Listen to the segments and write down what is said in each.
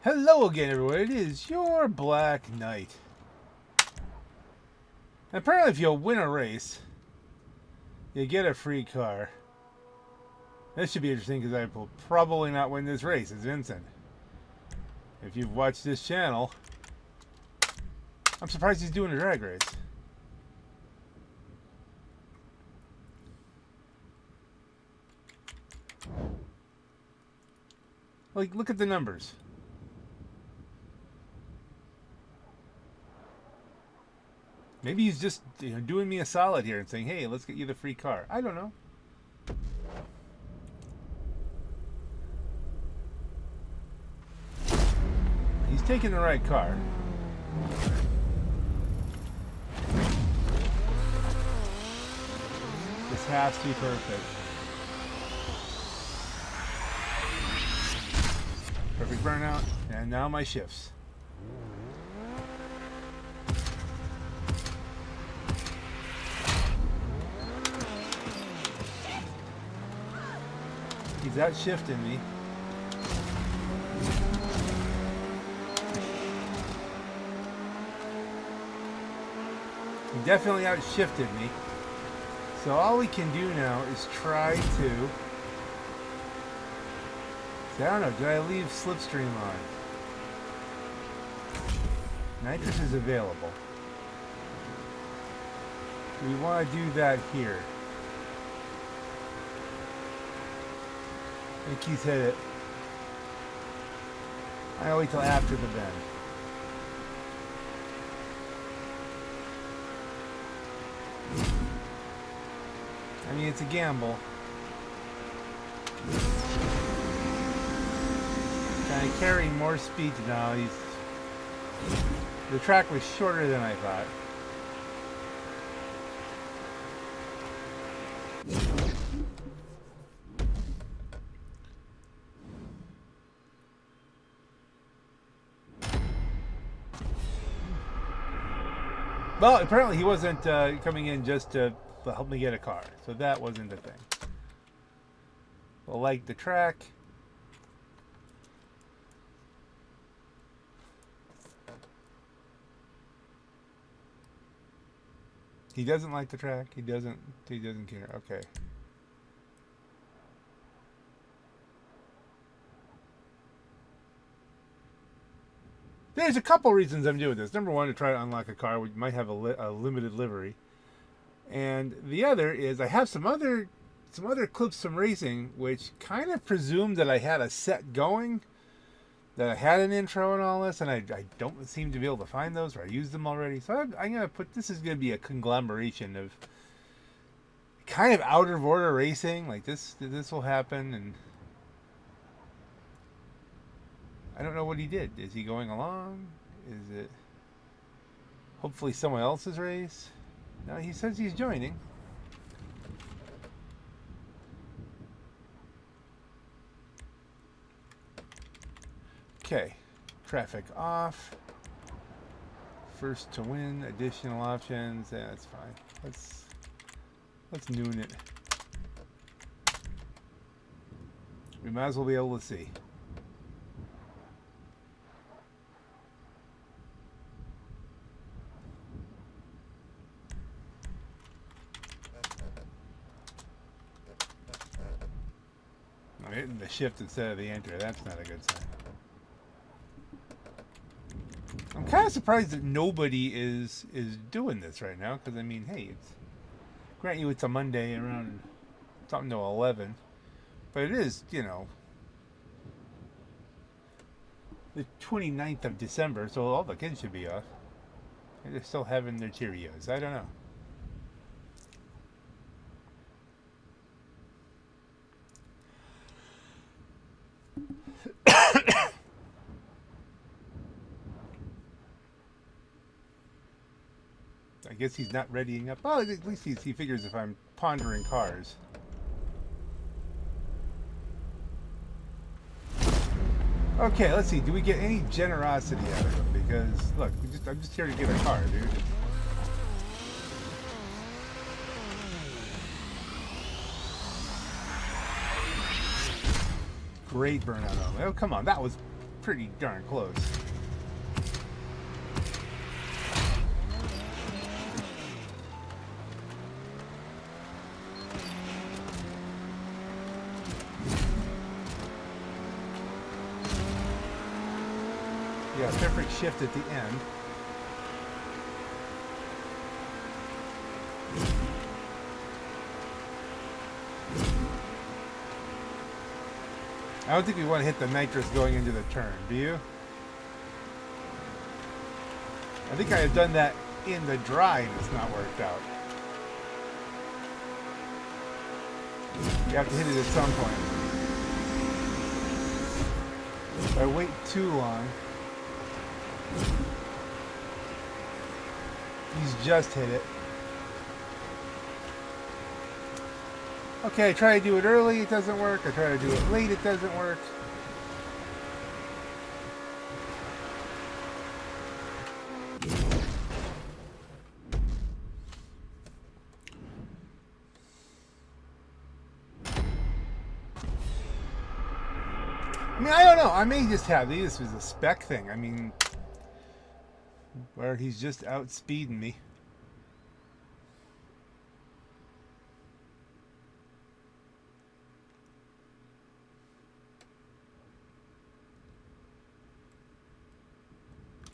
Hello again, everyone. It is your Black Knight. Apparently, if you'll win a race, you get a free car. This should be interesting because I will probably not win this race as Vincent. If you've watched this channel, I'm surprised he's doing a drag race. Like, look at the numbers. Maybe he's just doing me a solid here and saying, hey, let's get you the free car. I don't know. He's taking the right car. This has to be perfect. Perfect burnout. And now my shifts. He's outshifting me. He definitely outshifted me. So all we can do now is try to... I don't know, did I leave Slipstream on? Nitrous is available. Do we want to do that here? I think he's hit it. I'll wait till after the bend. I mean, it's a gamble. Kind of carrying more speed now. The track was shorter than I thought. Well, apparently he wasn't coming in just to help me get a car, so that wasn't the thing. Well, like the track. He doesn't like the track. He doesn't care. Okay. There's a couple reasons I'm doing this. Number one, to try to unlock a car which might have a limited livery, and the other is I have some other clips from racing which kind of presume that I had a set going, that I had an intro and all this, and I don't seem to be able to find those, or I used them already. So I'm gonna put this is gonna be a conglomeration of kind of out of order racing. Like this will happen, and I don't know what he did. Is he going along? Is it hopefully someone else's race? No, he says he's joining. Okay, traffic off. First to win, additional options. Yeah, that's fine. Let's noon it. We might as well be able to see. I'm hitting the shift instead of the enter. That's not a good sign. I'm kind of surprised that nobody is doing this right now, because I mean, hey, grant you it's a Monday around something to 11, but it is, the 29th of December, so all the kids should be off. They're still having their Cheerios. I don't know. I guess he's not readying up. Well, at least he figures if I'm pondering cars. Okay, let's see. Do we get any generosity out of him? Because, look, I'm just here to get a car, dude. Great burnout. Oh, come on. That was pretty darn close. Yeah, perfect shift at the end. I don't think we want to hit the nitrous going into the turn, do you? I think I have done that in the dry and it's not worked out. You have to hit it at some point. If I wait too long, he's just hit it. Okay, I try to do it early, it doesn't work. I try to do it late, it doesn't work. I mean, I don't know. I may just have this was a spec thing. I mean, where he's just outspeeding me.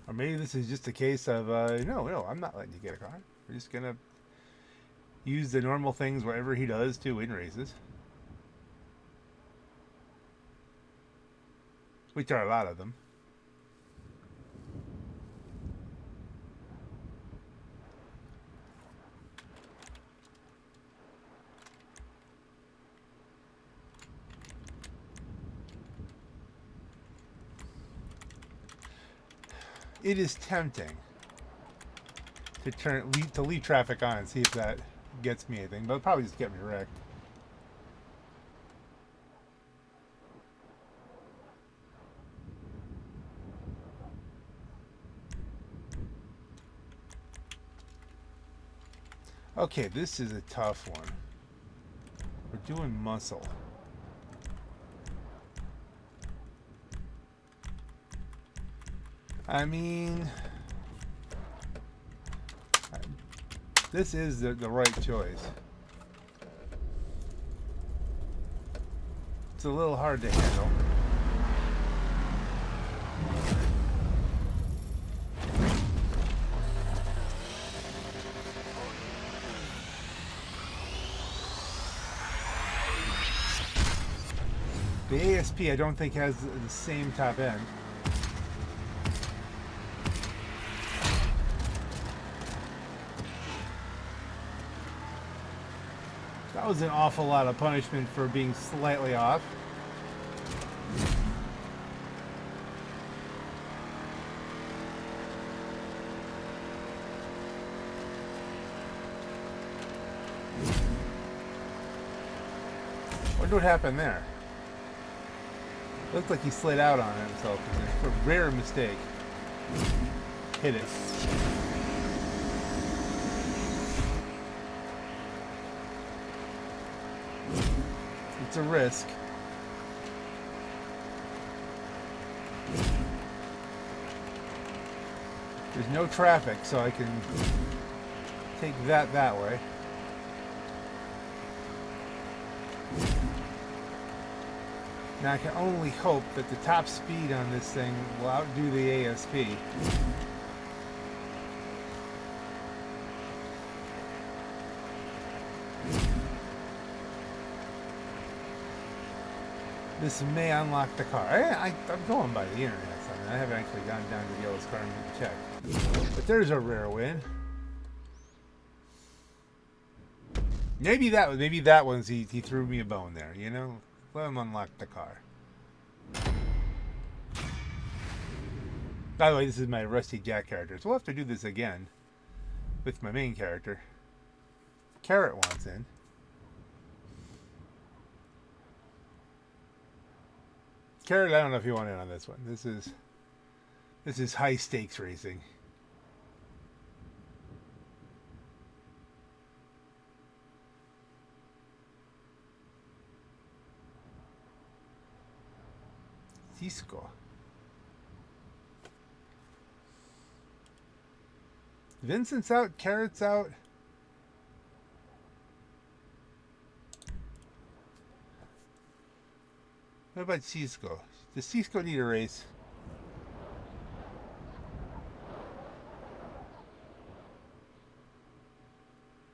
Or maybe this is just a case of, no, I'm not letting you get a car. We're just going to use the normal things, whatever he does, to win races. Which are a lot of them. It is tempting to leave traffic on and see if that gets me anything, but it'll probably just get me wrecked. Okay, this is a tough one. We're doing muscle. I mean, this is the right choice. It's a little hard to handle. The ASP I don't think has the same top end. That was an awful lot of punishment for being slightly off. Wonder what happened there. Looked like he slid out on himself. A rare mistake. Hit it. It's a risk. There's no traffic, so I can take that way. Now I can only hope that the top speed on this thing will outdo the ASP. This may unlock the car. I'm going by the internet. So I haven't actually gone down to the yellow's car and checked. But there's a rare win. Maybe that one's he threw me a bone there. You know, let him unlock the car. By the way, this is my Rusty Jack character, so we'll have to do this again with my main character. Carrot wants in. Carrot, I don't know if you want in on this one. This is high stakes racing. Cisco. Vincent's out, Carrot's out. What about Cisco? Does Cisco need a race?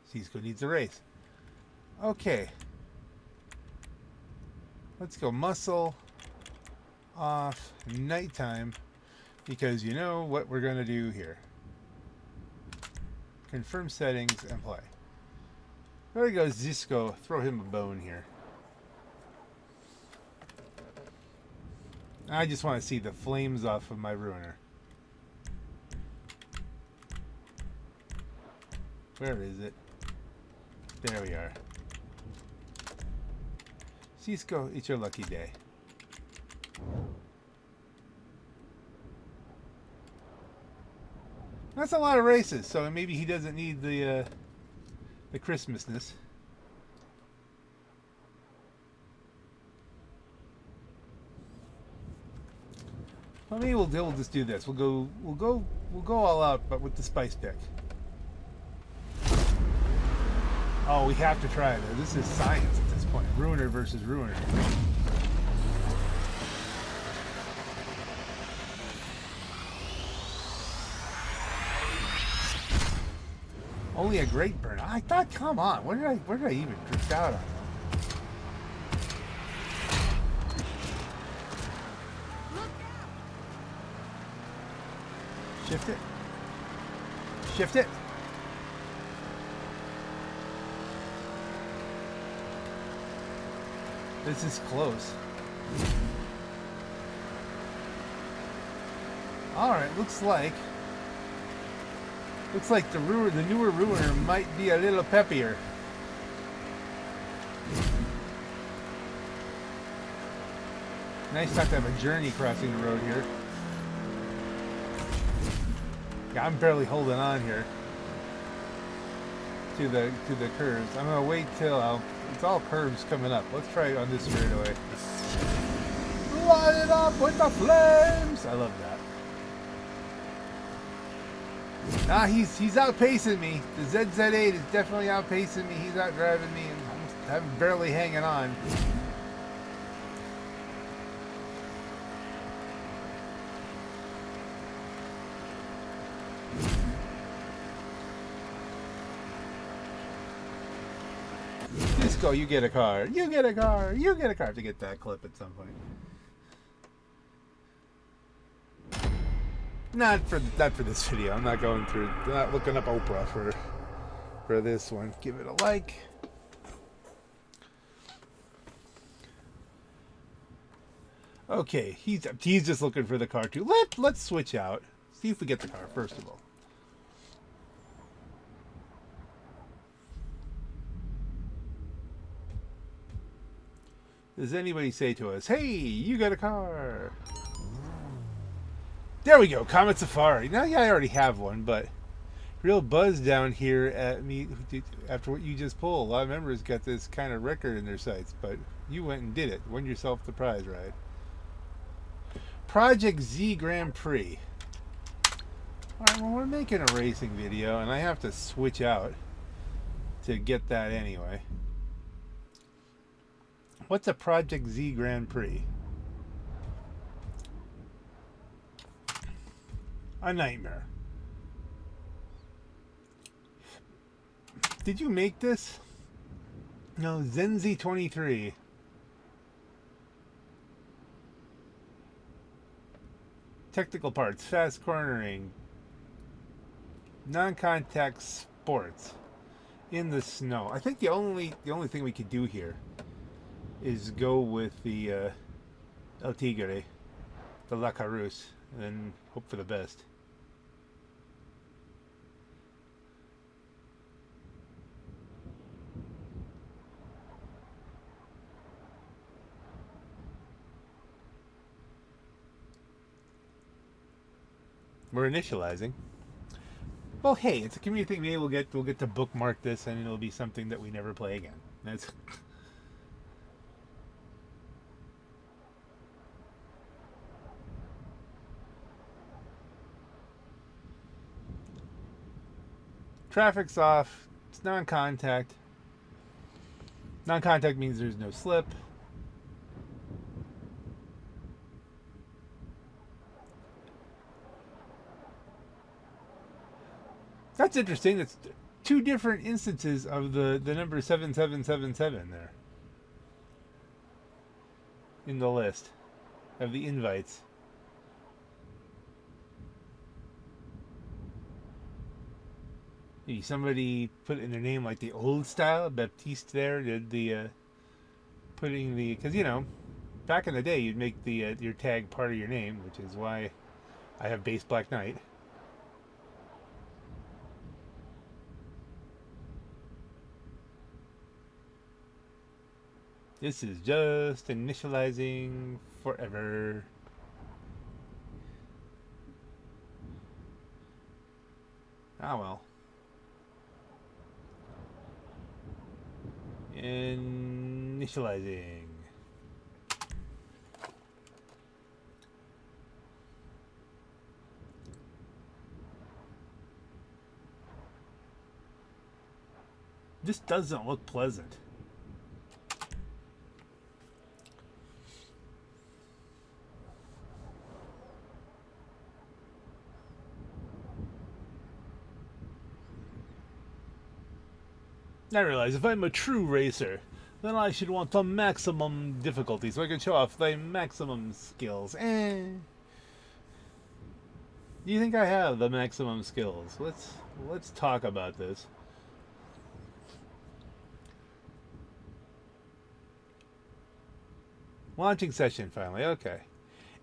Cisco needs a race. Okay. Let's go muscle off nighttime, because you know what we're going to do here. Confirm settings and play. There goes Cisco. Throw him a bone here. I just want to see the flames off of my ruiner. Where is it? There we are. Cisco, it's your lucky day. That's a lot of races, so maybe he doesn't need the Christmasness. Well, maybe we'll just do this. We'll go all out, but with the spice pick. Oh, we have to try this. This is science at this point. Ruiner versus ruiner. Only a great burn. I thought, come on, where did I even drift out on? Shift it. Shift it. This is close. All right, looks like the newer ruiner might be a little peppier. Nice not to have a journey crossing the road here. Yeah, I'm barely holding on here to the curves. I'm gonna wait till it's all curves coming up. Let's try it on this straightaway. Light it up with the flames! I love that. Nah, he's outpacing me. The ZZ8 is definitely outpacing me. He's out driving me, and I'm barely hanging on. Cisco, you get a car. You get a car. You get a car. I have to get that clip at some point. Not for this video. I'm not going through, not looking up Oprah for this one. Give it a like. Okay, he's just looking for the car too. Let's switch out. See if we get the car first of all. Does anybody say to us, "Hey, you got a car"? There we go, Comet Safari. Now, yeah, I already have one, but real buzz down here at me after what you just pulled. A lot of members got this kind of record in their sights, but you went and did it. Won yourself the prize ride. Project Z Grand Prix. All right, well, we're making a racing video, and I have to switch out to get that anyway. What's a Project Z Grand Prix? A nightmare. Did you make this? No, Zenzi23. Technical parts, fast cornering, non-contact sports, in the snow. I think the only thing we could do here is go with the El Tigre, the La Carousse, and hope for the best. We're initializing. Well, hey, it's a community thing. Maybe we'll get to bookmark this, and it'll be something that we never play again. That's. Traffic's off. It's non-contact. Non-contact means there's no slip. That's interesting. That's two different instances of the number 7777 there in the list of the invites. Somebody put in their name like the old style. Baptiste there did the putting the, because back in the day you'd make the your tag part of your name, which is why I have Base Black Knight. This is just initializing forever. Ah well. Initializing. This doesn't look pleasant. I realize if I'm a true racer, then I should want the maximum difficulty so I can show off the maximum skills. Do you think I have the maximum skills? Let's talk about this. Launching session finally. Okay.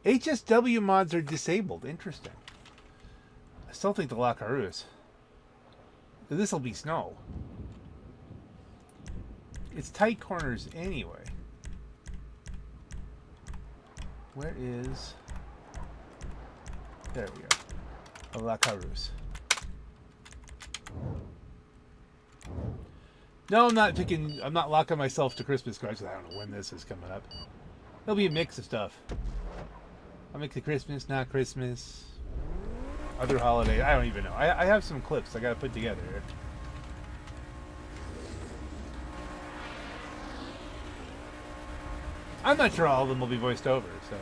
HSW mods are disabled. Interesting. I still think the Lacarouse. This will be snow. It's tight corners anyway. Where is... There we go. A Lacarouse. No, I'm not locking myself to Christmas cards. I don't know when this is coming up. There'll be a mix of stuff. I'll make the Christmas, not Christmas. Other holidays. I don't even know. I have some clips I gotta put together. I'm not sure all of them will be voiced over, so.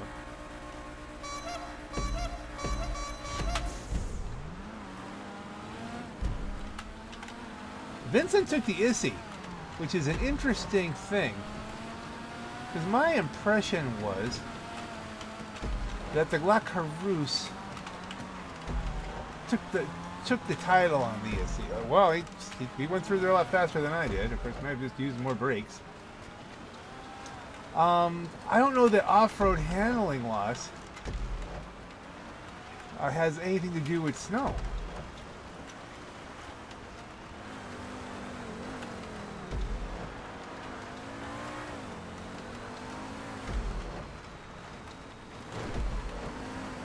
Vincent took the Issy, which is an interesting thing. Because my impression was that the Lacarouse took the title on the Issy. Well, he went through there a lot faster than I did. Of course, I just used more brakes. I don't know that off-road handling loss has anything to do with snow.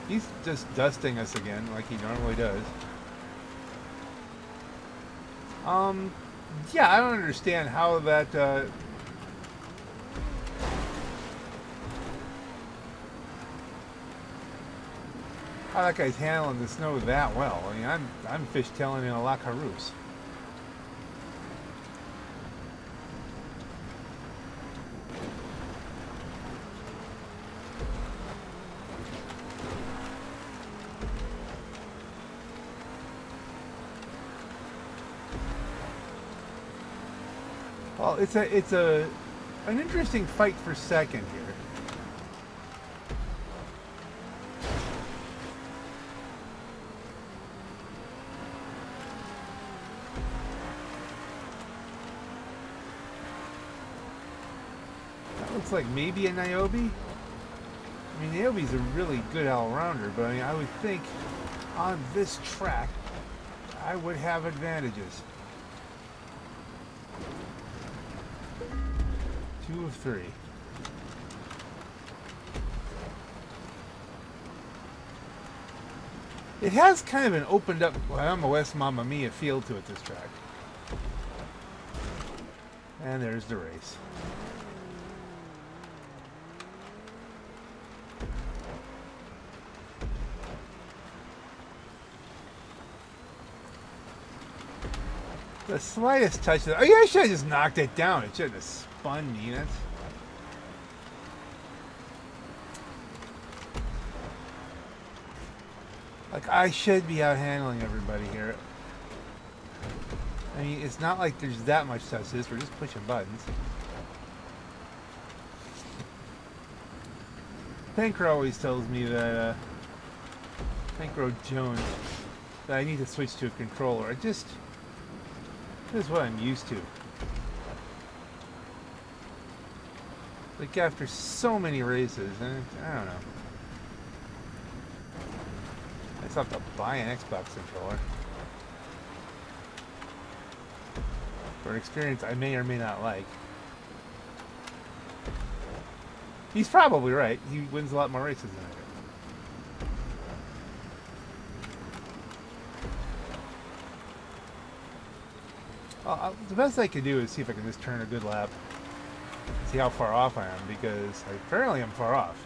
He's just dusting us again like he normally does. Yeah, I don't understand how that how that guy's handling the snow that well. I mean, I'm fishtailing in a Lacarouse. Well, it's an interesting fight for second here. Looks like maybe a Niobe. I mean, Niobe's a really good all-rounder, but I mean, I would think on this track, I would have advantages. 2 of 3. It has kind of an opened up, well, I'm a West Mamma Mia feel to it, this track. And there's the race. The slightest touch of... Oh, yeah, I should have just knocked it down. It should have spun me. That's... Like, I should be out handling everybody here. I mean, it's not like there's that much touch to this. We're just pushing buttons. Pancro always tells me that, Pancro Jones, that I need to switch to a controller. This is what I'm used to. Like, after so many races, and I don't know. I still have to buy an Xbox controller. For an experience I may or may not like. He's probably right. He wins a lot more races than I do. Well, the best I could do is see if I can just turn a good lap. See how far off I am, because apparently I'm far off.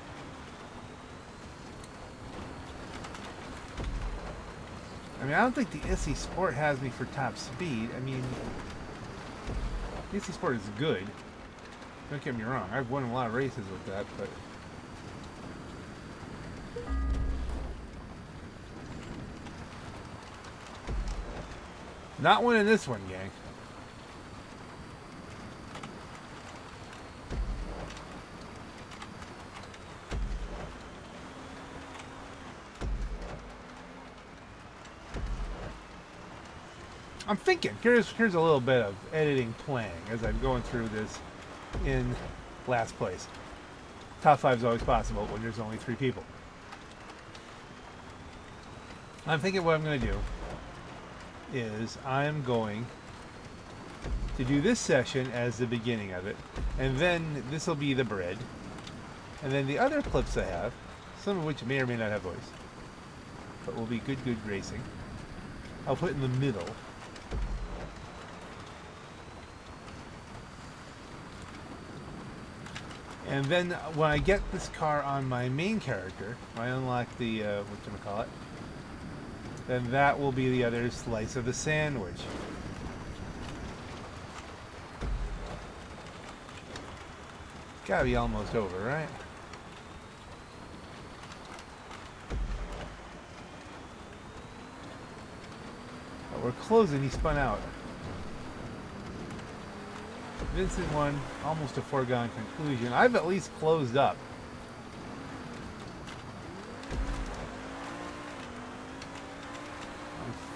I mean, I don't think the SE Sport has me for top speed. I mean, the SE Sport is good. Don't get me wrong. I've won a lot of races with that, but... Not winning this one, gang. I'm thinking, here's a little bit of editing playing as I'm going through this in last place. Top 5 is always possible when there's only 3 people. I'm thinking what I'm going to do is I'm going to do this session as the beginning of it, and then this will be the bread, and then the other clips I have, some of which may or may not have voice, but will be good racing, I'll put in the middle. And then when I get this car on my main character, when I unlock the, whatchamacallit, then that will be the other slice of the sandwich. Gotta be almost over, right? But we're closing, he spun out. Vincent won, almost a foregone conclusion. I've at least closed up.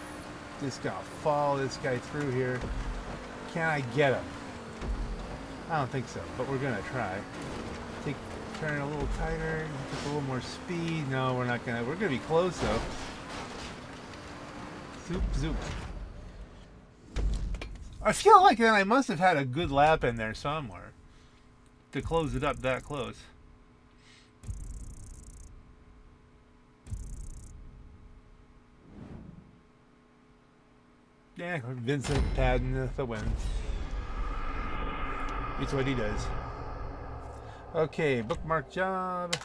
I'm just gonna follow this guy through here. Can I get him? I don't think so, but we're gonna try. Turn a little tighter, take a little more speed. No, we're not gonna. We're gonna be close though. Zoop, zoop. I feel like then I must have had a good lap in there somewhere to close it up that close. Yeah, Vincent padding the win. It's what he does. Okay, bookmark job.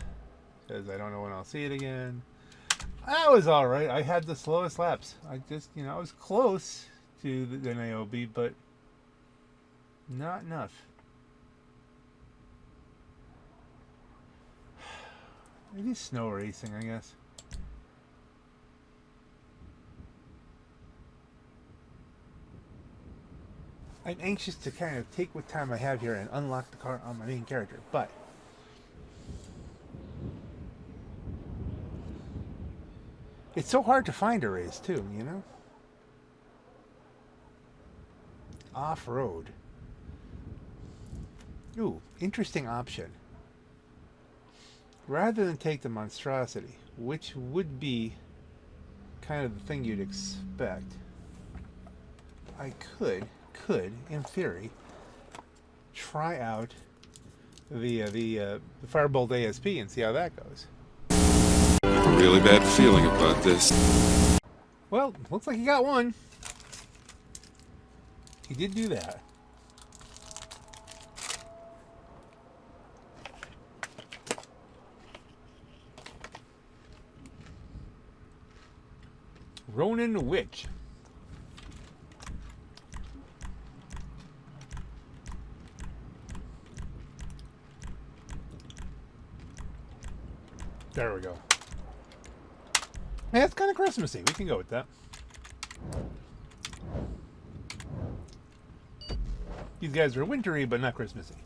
Because I don't know when I'll see it again. That was alright. I had the slowest laps. I just, I was close to the NAOB, but not enough. It is snow racing, I guess. I'm anxious to kind of take what time I have here and unlock the car on my main character, but it's so hard to find a race too, Off-road. Ooh, interesting option. Rather than take the monstrosity, which would be kind of the thing you'd expect, I could, in theory, try out the Firebolt ASP and see how that goes. I have a really bad feeling about this. Well, looks like he got one. He did do that. Ronin Witch. There we go. Yeah, it's kind of Christmassy. We can go with that. These guys are wintry, but not Christmassy.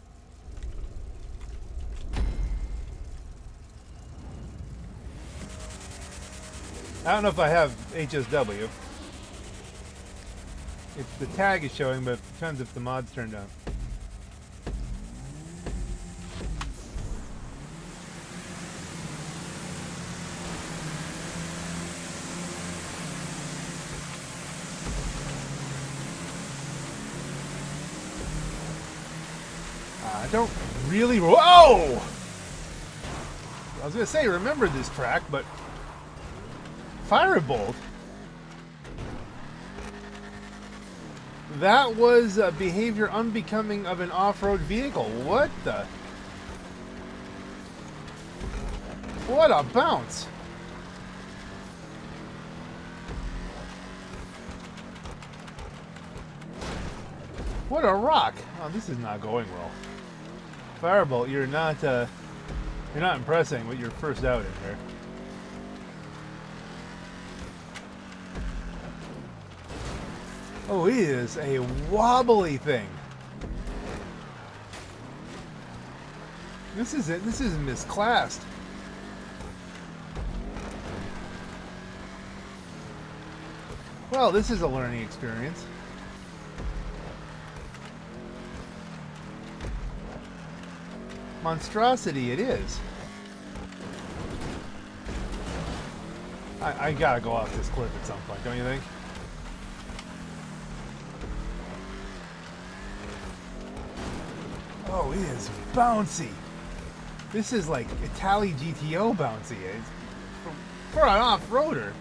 I don't know if I have HSW. It's the tag is showing, but it depends if the mod's turned on. I don't really... Whoa! I was going to say, remember this track, but... Firebolt? That was a behavior unbecoming of an off-road vehicle. What the... What a bounce! What a rock! Oh, this is not going well. Firebolt, you're not impressing with your first outing there. Oh, he is a wobbly thing. This is misclassed. Well, this is a learning experience. Monstrosity it is. I gotta go off this cliff at some point, don't you think? Oh, it is bouncy. This is like Itali GTO bouncy. It's for an off-roader.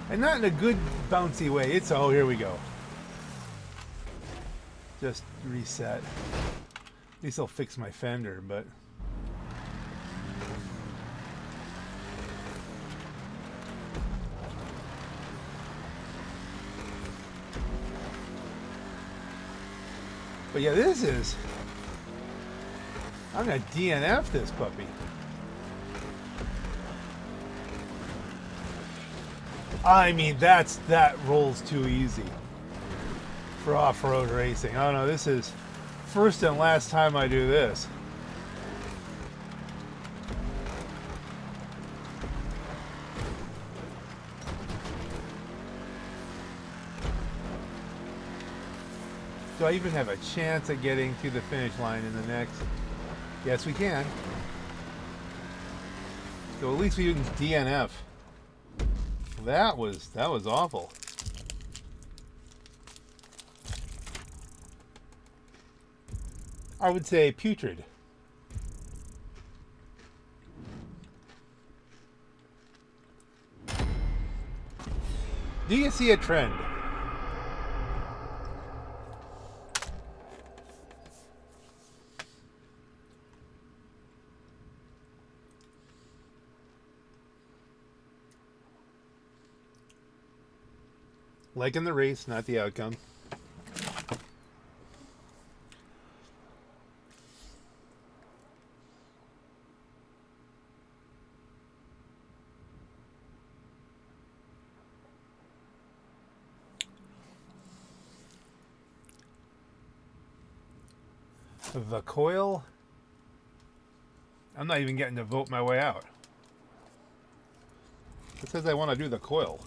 And not in a good bouncy way. It's, oh, here we go. Just reset. At least I'll fix my fender, but... But yeah, this is... I'm gonna DNF this puppy. I mean, that rolls too easy for off-road racing. Oh no, this is first and last time I do this. Do I even have a chance at getting to the finish line in the next? Yes, we can. So at least we can DNF. That was awful. I would say putrid. Do you see a trend? Like in the race, not the outcome. The coil? I'm not even getting to vote my way out. It says I want to do the coil.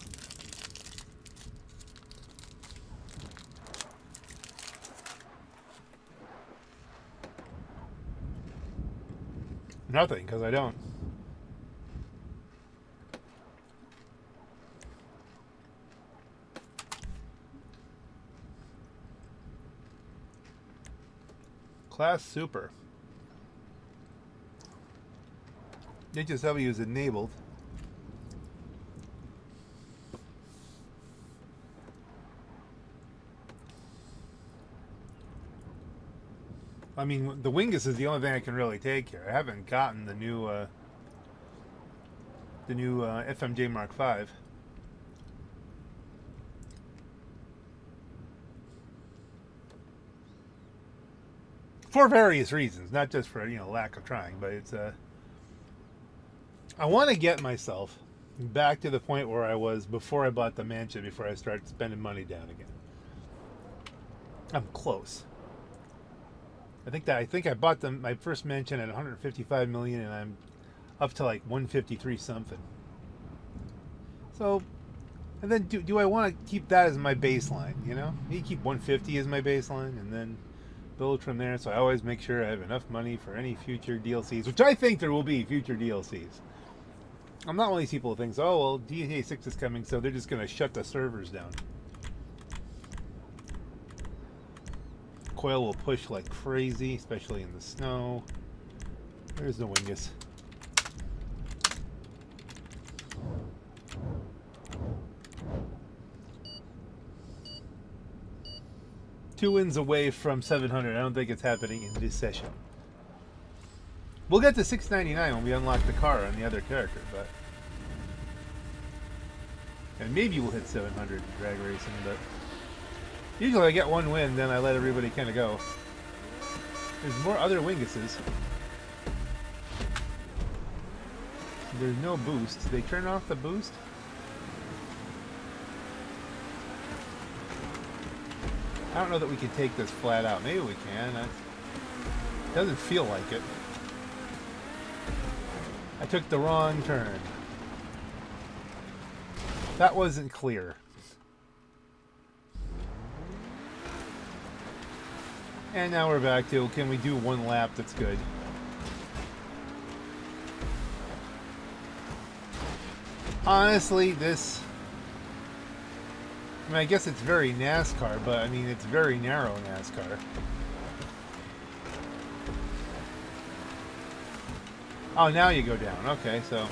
Nothing, because I don't. Class Super. HSW is enabled. I mean, the Wingus is the only thing I can really take here. I haven't gotten the new FMJ Mark V. for various reasons, not just for lack of trying, but it's I want to get myself back to the point where I was before I bought the mansion, before I started spending money down again. I'm close. I think I bought my first mansion at 155 million, and I'm up to like 153 something. So, and then do I want to keep that as my baseline? Maybe keep 150 as my baseline, and then build from there. So I always make sure I have enough money for any future DLCs, which I think there will be future DLCs. I'm not one of these people who thinks, oh well, GTA6 is coming, so they're just going to shut the servers down. Coil will push like crazy, especially in the snow. There's the Wingus. Two wins away from 700. I don't think it's happening in this session. We'll get to 699 when we unlock the car on the other character, but... And maybe we'll hit 700 in drag racing, but... Usually I get one win, then I let everybody kind of go. There's more other Winguses. There's no boost. Did they turn off the boost? I don't know that we can take this flat out. Maybe we can. It doesn't feel like it. I took the wrong turn. That wasn't clear. And now we're back to, can we do one lap that's good? Honestly, this... I guess it's very NASCAR, but it's very narrow NASCAR. Oh, now you go down. Okay, so...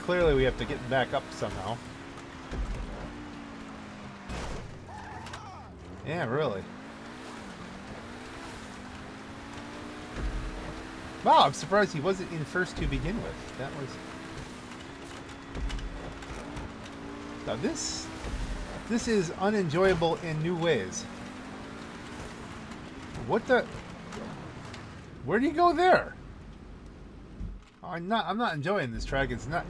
Clearly we have to get back up somehow. Yeah, really. Wow, I'm surprised he wasn't in first to begin with. That was... Now this is unenjoyable in new ways. What the... Where do you go there? Oh, I'm not enjoying this track. It is not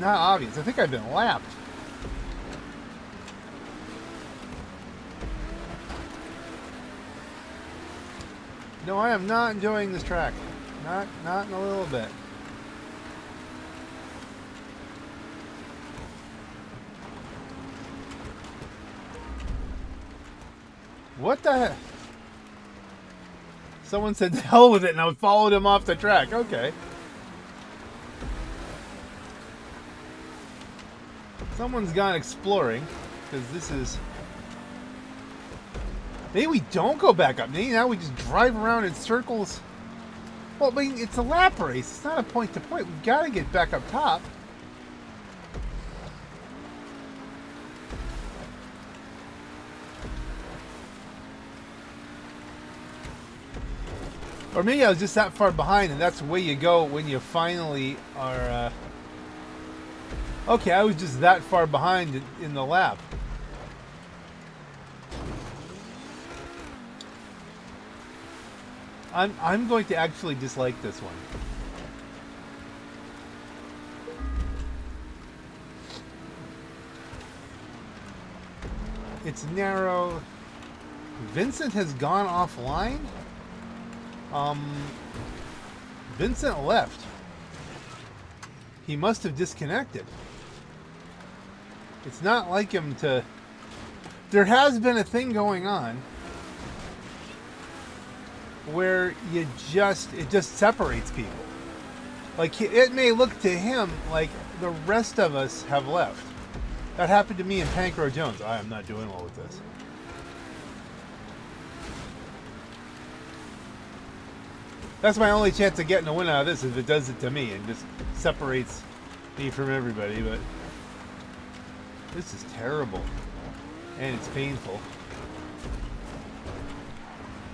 obvious. I think I've been lapped. No, I am not enjoying this track. Not in a little bit. What the heck? Someone said, "To hell with it," and I followed him off the track. Okay. Someone's gone exploring, because this is... Maybe we don't go back up. Maybe now we just drive around in circles. Well, it's a lap race. It's not a point-to-point. We've got to get back up top. Or maybe I was just that far behind, and that's the way you go when you finally are... Okay, I was just that far behind in the lap. I'm going to actually dislike this one. It's narrow. Vincent has gone offline? Vincent left. He must have disconnected. It's not like him to... There has been a thing going on where it just separates people. Like, it may look to him like the rest of us have left. That happened to me in Pancro Jones. I am not doing well with this. That's my only chance of getting a win out of this, if it does it to me and just separates me from everybody. But this is terrible, and it's painful.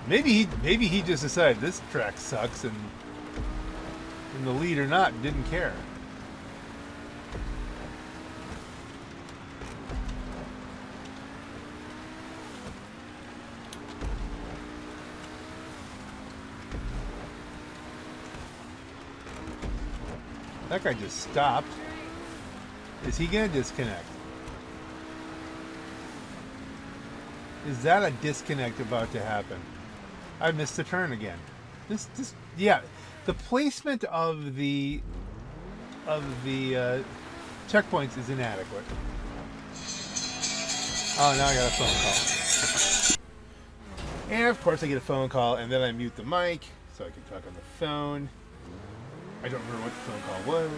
Maybe he just decided this track sucks, and in the lead or not, didn't care. That guy just stopped. Is he gonna disconnect? Is that a disconnect about to happen? I missed the turn again. Yeah, the placement of the checkpoints is inadequate. Oh, now I got a phone call. And of course I get a phone call, and then I mute the mic so I can talk on the phone. I don't remember what the phone call was.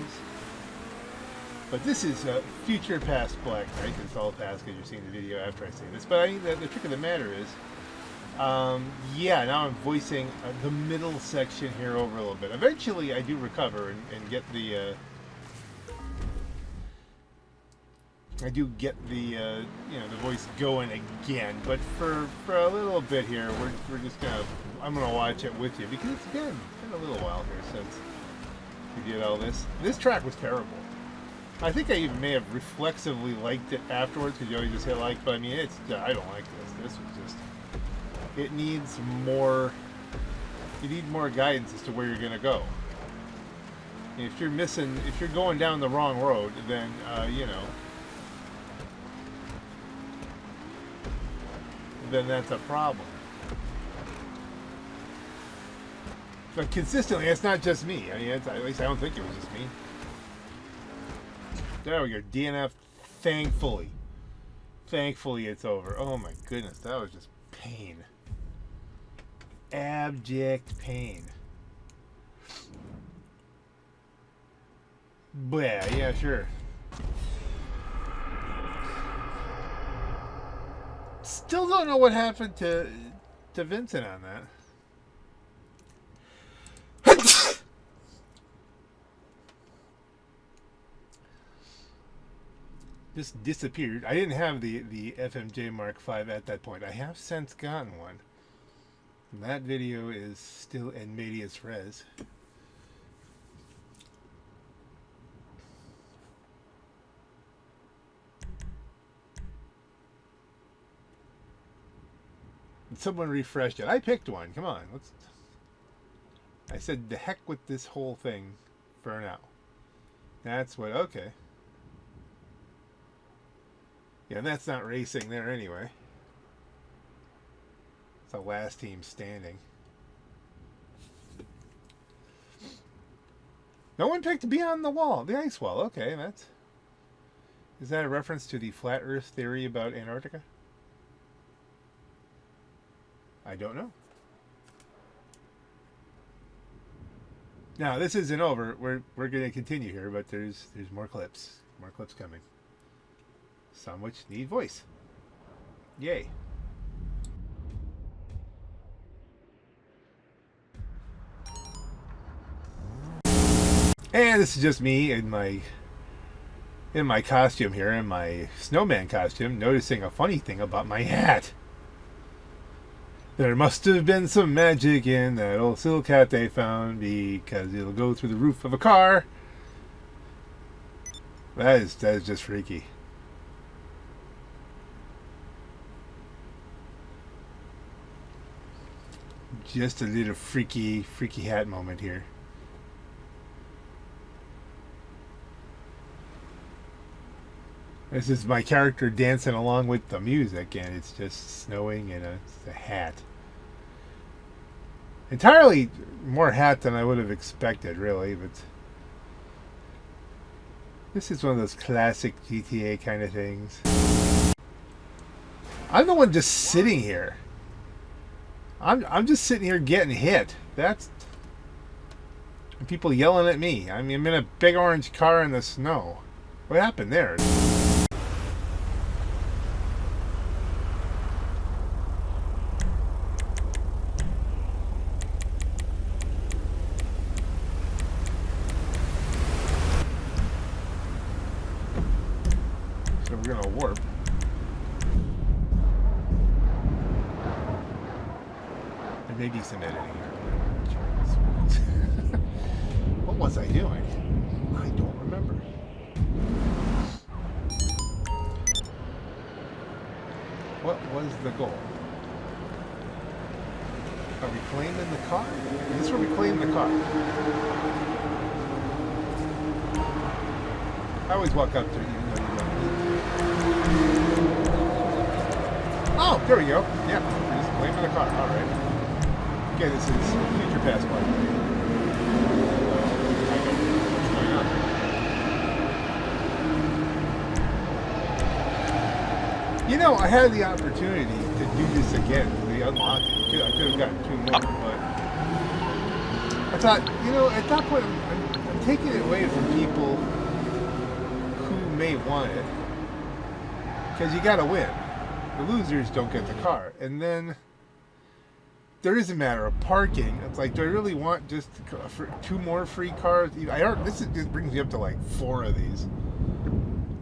But this is future past Black Knight. It's all past because you're seeing the video after I say this. But the trick of the matter is, yeah, now I'm voicing the middle section here over a little bit. Eventually I do recover and get the... I do get the you know, the voice going again, but for a little bit here, we're just I'm gonna watch it with you because it's been a little while here since we did all this. This track was terrible. I think I even may have reflexively liked it afterwards because you always just hit like, but I mean, I don't like this. This was just, it needs more. You need more guidance as to where you're gonna go. And if you're going down the wrong road, then you know. Then that's a problem. But consistently, it's not just me. I mean, at least I don't think it was just me. There we go. DNF, thankfully. Thankfully, it's over. Oh my goodness, that was just pain. Abject pain. But yeah, sure. Still don't know what happened to Vincent on that. Just disappeared. I didn't have the FMJ Mark V at that point. I have since gotten one. That video is still in medias res. Someone refreshed it. I picked one. Come on. I said the heck with this whole thing for now. That's what... Okay. Yeah, that's not racing there anyway. It's the last team standing. No one picked Beyond the Wall. The ice wall. Okay, that's... Is that a reference to the flat earth theory about Antarctica? I don't know. Now this isn't over. We're going to continue here, but there's more clips. More clips coming. Some which need voice. Yay. And this is just me in my costume here, in my snowman costume, noticing a funny thing about my hat. There must have been some magic in that old silk hat they found because it'll go through the roof of a car. That is just freaky. Just a little freaky hat moment here. This is my character dancing along with the music, and it's just snowing, and it's a hat. Entirely more hat than I would have expected, really, but this is one of those classic GTA kind of things. I'm the one just sitting here. I'm just sitting here getting hit. That's... And people yelling at me. I mean, I'm in a big orange car in the snow. What happened there? So we're gonna warp. There may be some editing here. What was I doing? I don't remember. What was the goal? Are we claiming the car? Is this where we claim the car? I always walk up to it, even though you don't need to. Oh, there we go. Yeah, we're just blaming the car. All right. Okay, this is future past play. What's going on? You know, I had the opportunity to do this again. To unlock it. I could have gotten 2 more, but I thought, you know, at that point, I'm taking it away from people who may want it, because you got to win. The losers don't get the car, and then there is a matter of parking. It's like, do I really want just 2 more free cars? This brings me up to like 4 of these,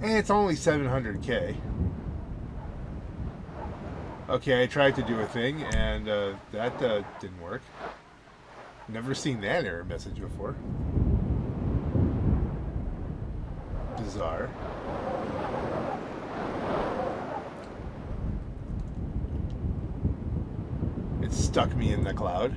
and it's only $700K. Okay, I tried to do a thing, and that didn't work. Never seen that error message before. Bizarre. It stuck me in the cloud.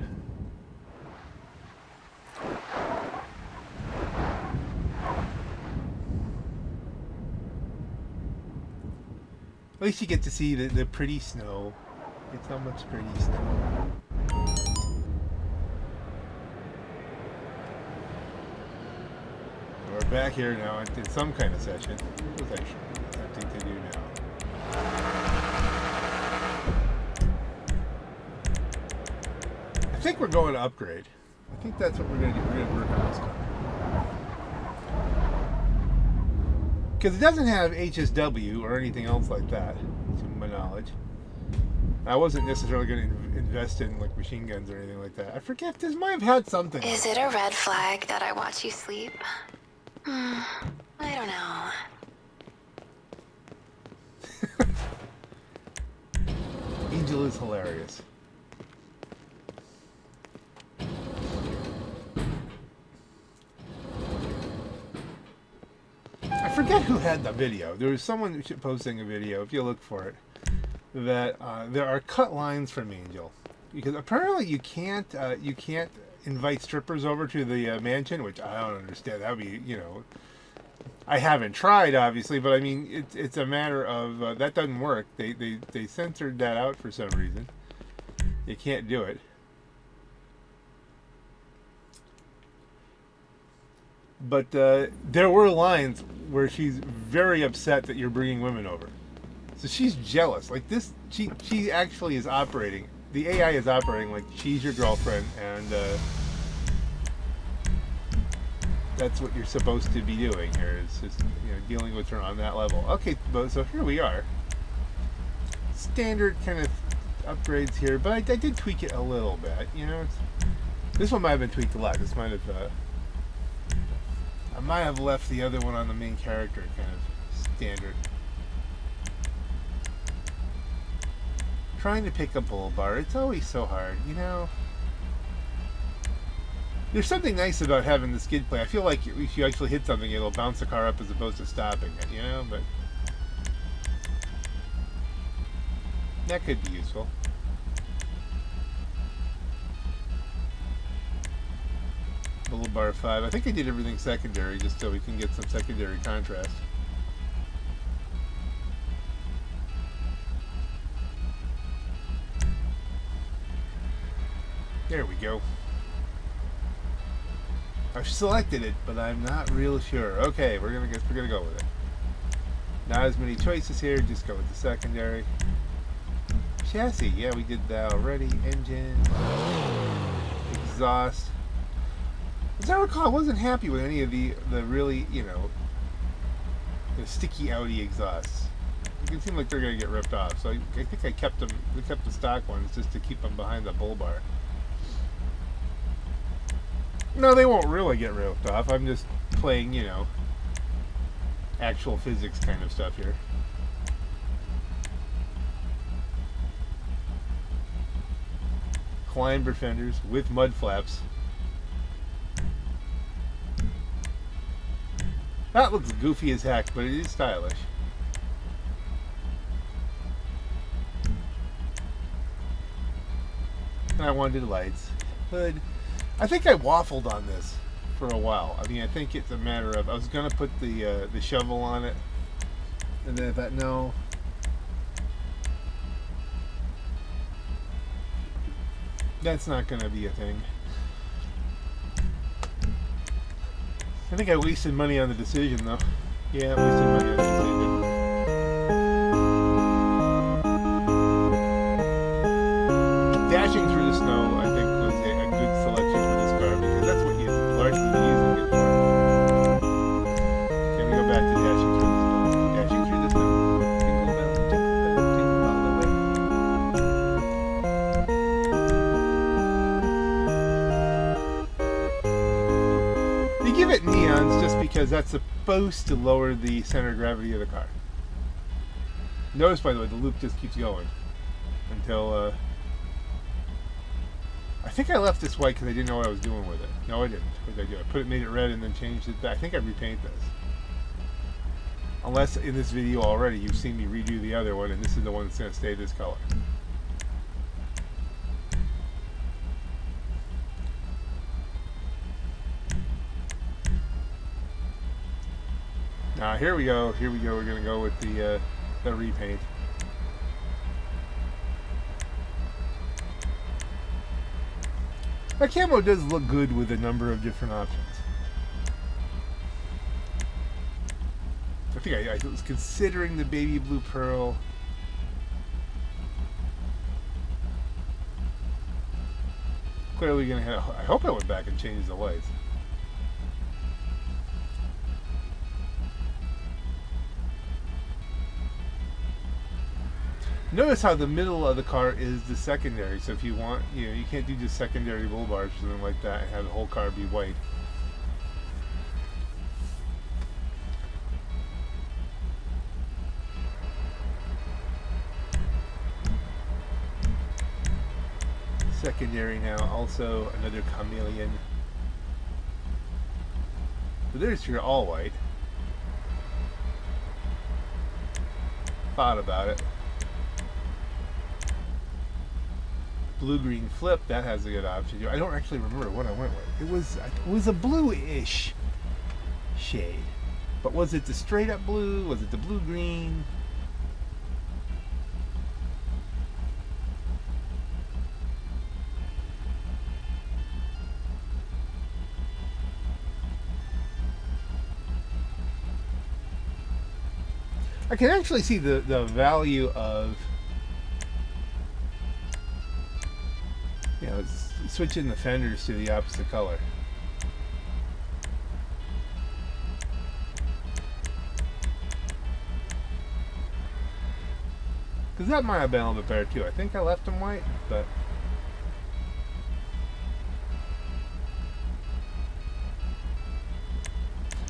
At least you get to see the pretty snow. It's so much pretty snow. We're back here now in some kind of session. What was I attempting to do now? I think we're going to upgrade. I think that's what we're going to do. We're going to work on this car. Because it doesn't have HSW or anything else like that, to my knowledge. I wasn't necessarily going to invest in like machine guns or anything like that. I forget, this might have had something. Is it a red flag that I watch you sleep? I don't know. Angel is hilarious. I forget who had the video. There was someone posting a video, if you look for it, that there are cut lines from Angel, because apparently you can't invite strippers over to the mansion, which I don't understand. That would be, you know, I haven't tried obviously, but I mean it's a matter of that doesn't work. They censored that out for some reason. You can't do it. But there were lines where she's very upset that you're bringing women over. So she's jealous. Like this, she actually is operating. The AI is operating like she's your girlfriend, and that's what you're supposed to be doing here. Is just, you know, dealing with her on that level. Okay, so here we are. Standard kind of upgrades here, but I did tweak it a little bit. You know, this one might have been tweaked a lot. This might have. I might have left the other one on the main character kind of standard. Trying to pick a bull bar, it's always so hard, you know. There's something nice about having the skid play. I feel like if you actually hit something, it'll bounce the car up as opposed to stopping it, you know, but that could be useful. Bull bar 5. I think I did everything secondary just so we can get some secondary contrast. There we go. I've selected it, but I'm not real sure. Okay, we're gonna go with it. Not as many choices here. Just go with the secondary. Chassis, yeah, we did that already. Engine, exhaust. As I recall, I wasn't happy with any of the really, you know, the sticky Audi exhausts. It can seem like they're gonna get ripped off. So I think I kept them. We kept the stock ones just to keep them behind the bull bar. No, they won't really get ripped off. I'm just playing, you know, actual physics kind of stuff here. Climber fenders with mud flaps. That looks goofy as heck, but it is stylish. And I wanted lights. Hood. I think I waffled on this for a while. I mean, I think it's a matter of, I was gonna put the shovel on it, and then I thought, no. That's not gonna be a thing. I think I wasted money on the decision, though. Yeah, I wasted money on the decision. Dashing through the snow, I think, was a good selection for this car because that's what you'd largely be using it for. Can we go back to dashing through the snow? Dashing through the snow. Jingle bell, jingle all the way. They give it neons just because that's supposed to lower the center of gravity of the car. Notice, by the way, the loop just keeps going until. I think I left this white because I didn't know what I was doing with it. No, I didn't. What did I do? Made it red and then changed it back. I think I repaint this. Unless in this video already you've seen me redo the other one and this is the one that's going to stay this color. Now here we go. Here we go. We're going to go with the repaint. My camo does look good with a number of different options. I think I was considering the baby blue pearl. Clearly gonna have. I hope I went back and changed the lights. Notice how the middle of the car is the secondary. So if you want, you can't do just secondary bull bars or something like that and have the whole car be white. Secondary now, also another chameleon. So there's your all white. Thought about it. Blue-green flip, that has a good option. I don't actually remember what I went with. It was a blue-ish shade. But was it the straight-up blue? Was it the blue-green? I can actually see the value of switching the fenders to the opposite color. Because that might have been a little bit better too. I think I left them white, but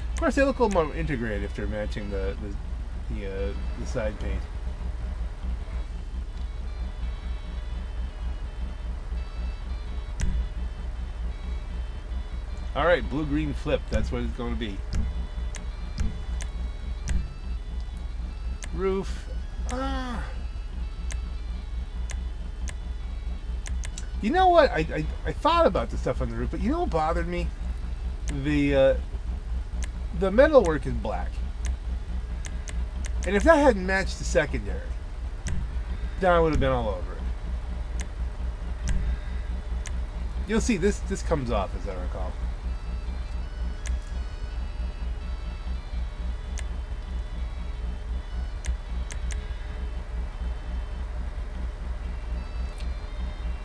of course they look a little more integrated if they're matching the side paint. Alright, blue-green flip. That's what it's going to be. Roof. You know what? I thought about the stuff on the roof, but you know what bothered me? The metalwork is black. And if that hadn't matched the secondary, then I would have been all over it. You'll see, this comes off, as I recall.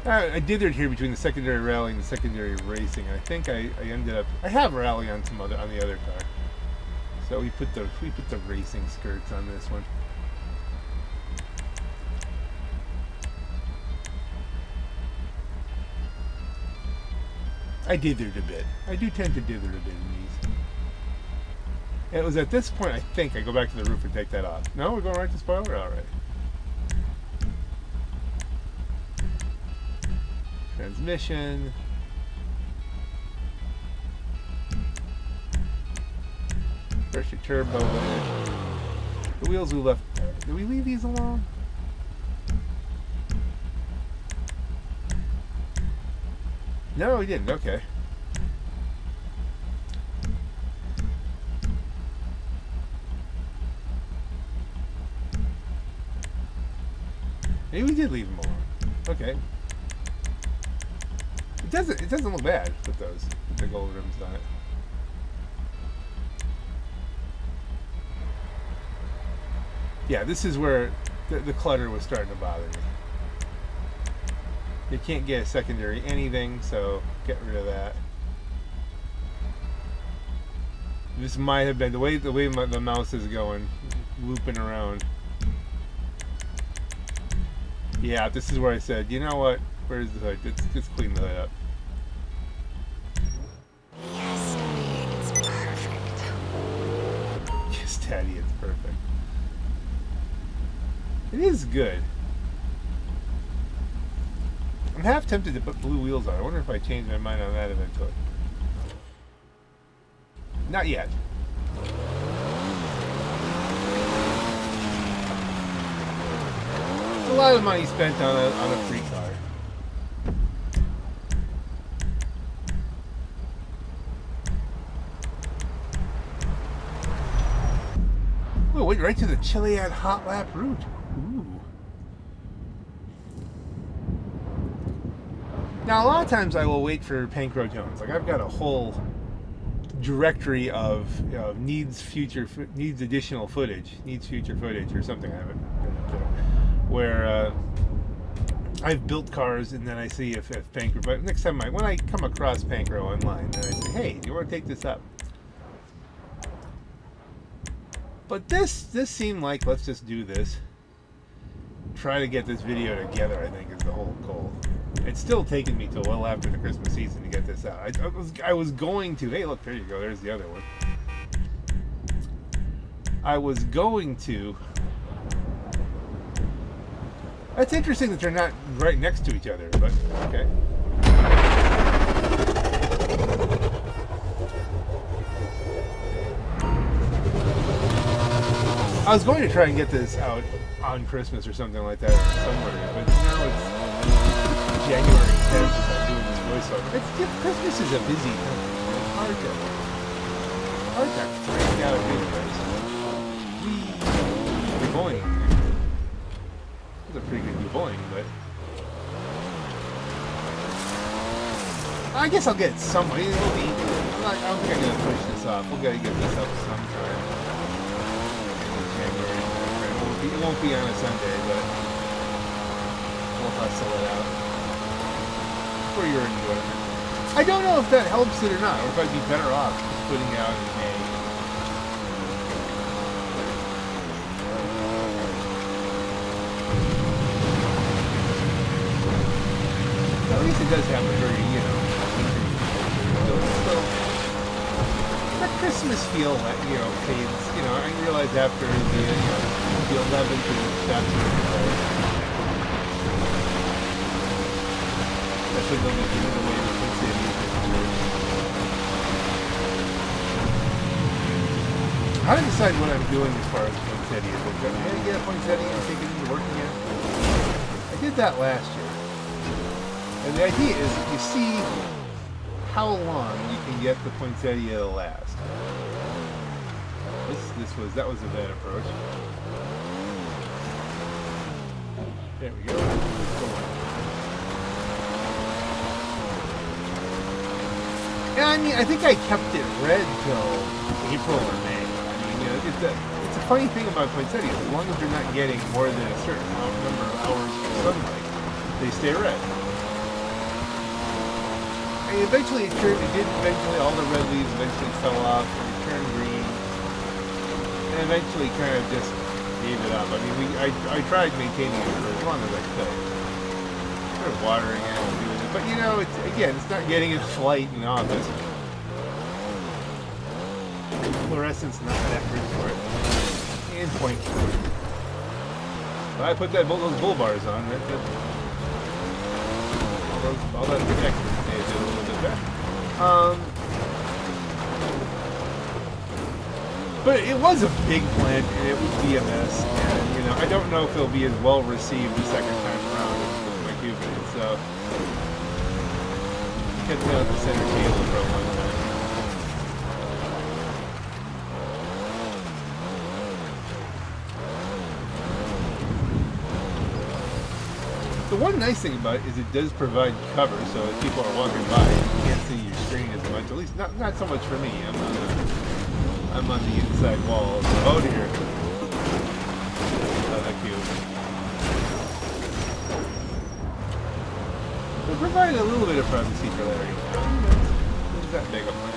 I dithered here between the secondary rally and the secondary racing. I think I ended up. I have rally on the other car, so we put the racing skirts on this one. I dithered a bit. I do tend to dither a bit in these. And it was at this point I think I go back to the roof and take that off. No, we're going right to spoiler. All right. Transmission. First your turbo. The wheels we left. Did we leave these alone? No, we didn't. Okay. Maybe we did leave them alone. Okay. It doesn't look bad with those with the gold rims on it. Yeah, this is where the clutter was starting to bother me. You can't get a secondary anything, so get rid of that. This might have been the way the mouse is going, looping around. Yeah, this is where I said, you know what? Where's the hood? Let's clean the hood up. Yes, Daddy, it's perfect. Yes, Daddy, it's perfect. It is good. I'm half tempted to put blue wheels on. I wonder if I change my mind on that eventually. Not yet. It's a lot of money spent on a free car. Oh, went right to the Chiliad hot lap route. Ooh. Now, a lot of times I will wait for Pancro Jones. Like, I've got a whole directory of needs future future footage or something. I haven't where I've built cars and then I see if Pancro. But next time when I come across Pancro online, then I say, hey, do you want to take this up? But this seemed like, let's just do this. Try to get this video together, I think, is the whole goal. It's still taken me till well after the Christmas season to get this out. I was going to, hey look, there you go, there's the other one. I was going to. That's interesting that they're not right next to each other, but okay. I was going to try and get this out on Christmas or something like that somewhere, but now it's January 10th as I'm doing this voiceover. Christmas is a busy time. It's hard to crank out videos. We're going. It's a pretty good new Boeing, but I guess I'll get some way. I don't think I'm going to push this off. We'll gotta get this up sometime. It won't be on a Sunday, but we'll hustle it out for your enjoyment. I don't know if that helps it or not, or if I'd be better off just putting it out in May. At least it does have a very, still that Christmas feel that, fades. I realize after the 11th and chapter, especially when they give it away to the city. I haven't decided what I'm doing as far as poinsettia. I'm going to get a poinsettia and take it into work again. I did that last year. And the idea is you see how long you can get the poinsettia to last. That was a bad approach. There we go. And I think I kept it red till April or May. It's a funny thing about poinsettias. As long as they're not getting more than a certain number of hours of sunlight, they stay red. And eventually all the red leaves eventually fell off and it turned green. And eventually kind of just gave it up. I mean, I tried maintaining it for as long as I could. Sort of watering it and doing it. But it's not getting enough light in the office. Fluorescence not that good for it. And point. But I put those bull bars on. All that protection made it a little bit better. But it was a big plant, and it would be a mess. And I don't know if it'll be as well received the second time around with my Cupid. So kept it on the center table for a long time. The one nice thing about it is it does provide cover, so if people are walking by, you can't see your screen as much. At least not so much for me. I'm on the inside wall. So, oh dear. Oh, that cute. So provide a little bit of privacy for Larry. It's that big a plan.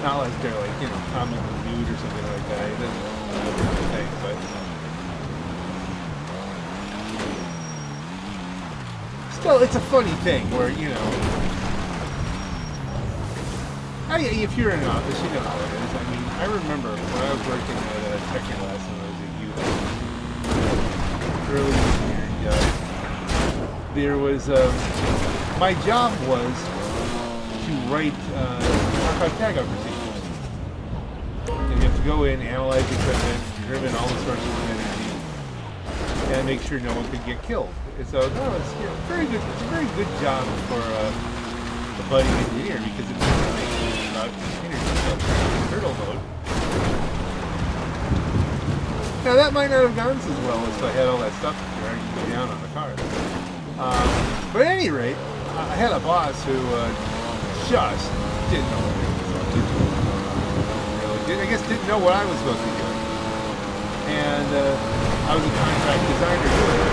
Not like they're like, you know, comically nude or something like that. It doesn't look like a thing, but still, it's a funny thing where, you know, if you're in an office, you know how it is. I mean, I remember when I was working at a technical class when I was a youth, early engineering job, there was, my job was to write archive tagout procedures. And you have to go in, analyze the equipment, determine all the sources of energy, and make sure no one could get killed. And so that was, you know, very good. It's a very good job for a budding engineer because it's information about energy turtle mode. Now that might not have gone as well as I had all that stuff where I could go down on the car. But at any rate, I had a boss who just didn't know what he was doing. I guess didn't know what I was supposed to be doing. And I was a contract designer doing it.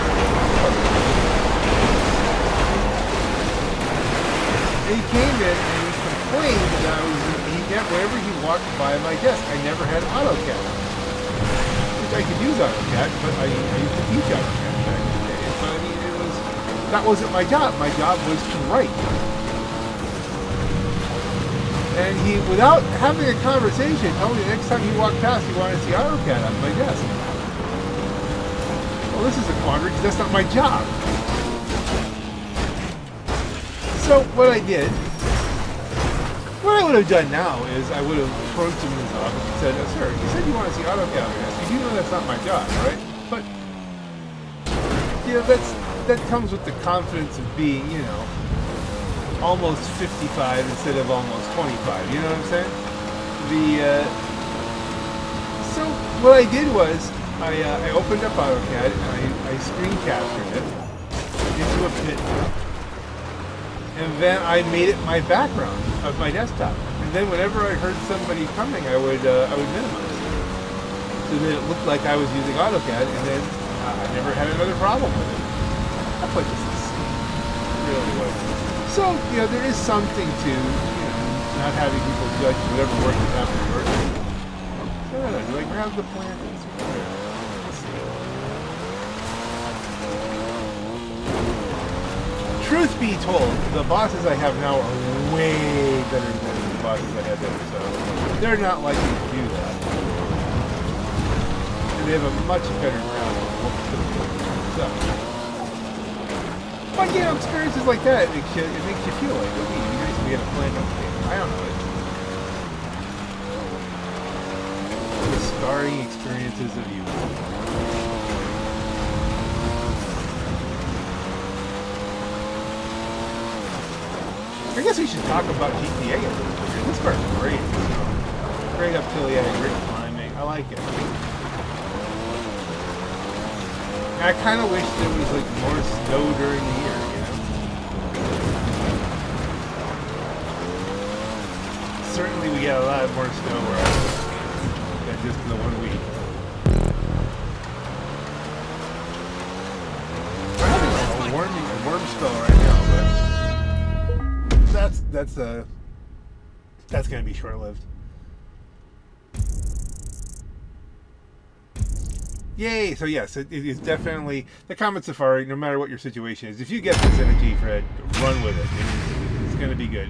And he came in and he complained that whenever he walked by my desk, I never had AutoCAD. Which I could use AutoCAD, but I used to teach AutoCAD back in the day. So I mean, that wasn't my job. My job was to write. And he, without having a conversation, told me the next time he walked past, he wanted to see AutoCAD on my desk. Well, this is a quandary because that's not my job. So what I did, what I would have done now is I would have approached him in his office and said, oh, sir, you said you want to see AutoCAD on my desk. You know that's not my job, right? But, you know, that comes with the confidence of being, you know, almost 55 instead of almost 25. You know what I'm saying? So what I did was I opened up AutoCAD and I screen captured it into a pit, and then I made it my background of my desktop. And then whenever I heard somebody coming, I would minimize it so that it looked like I was using AutoCAD, and then I never had another problem with it. That's what this is really was. So, you know, there is something to, you know, not having people judge whatever work is happening working. So, do I grab the plant? Let's see. Truth be told, the bosses I have now are way better than the bosses I had then, so they're not likely to do that. And they have a much better ground on what to do. So, but, you know, experiences like that, it makes you feel like, oh, it'd be nice to get a plant on the game. I don't know. The scarring experiences of youth. I guess we should talk about GTA a little bit. This part's great. Great up Chiliad, great climbing. I like it. I kind of wish there was like more snow during the year, you know? Certainly we got a lot more snow where I live than just in the 1 week. We're having a warm spell right now, but that's going to be short-lived. Yay! So yes, it is definitely the Comet Safari. No matter what your situation is, if you get this energy, Fred, run with it. It's going to be good.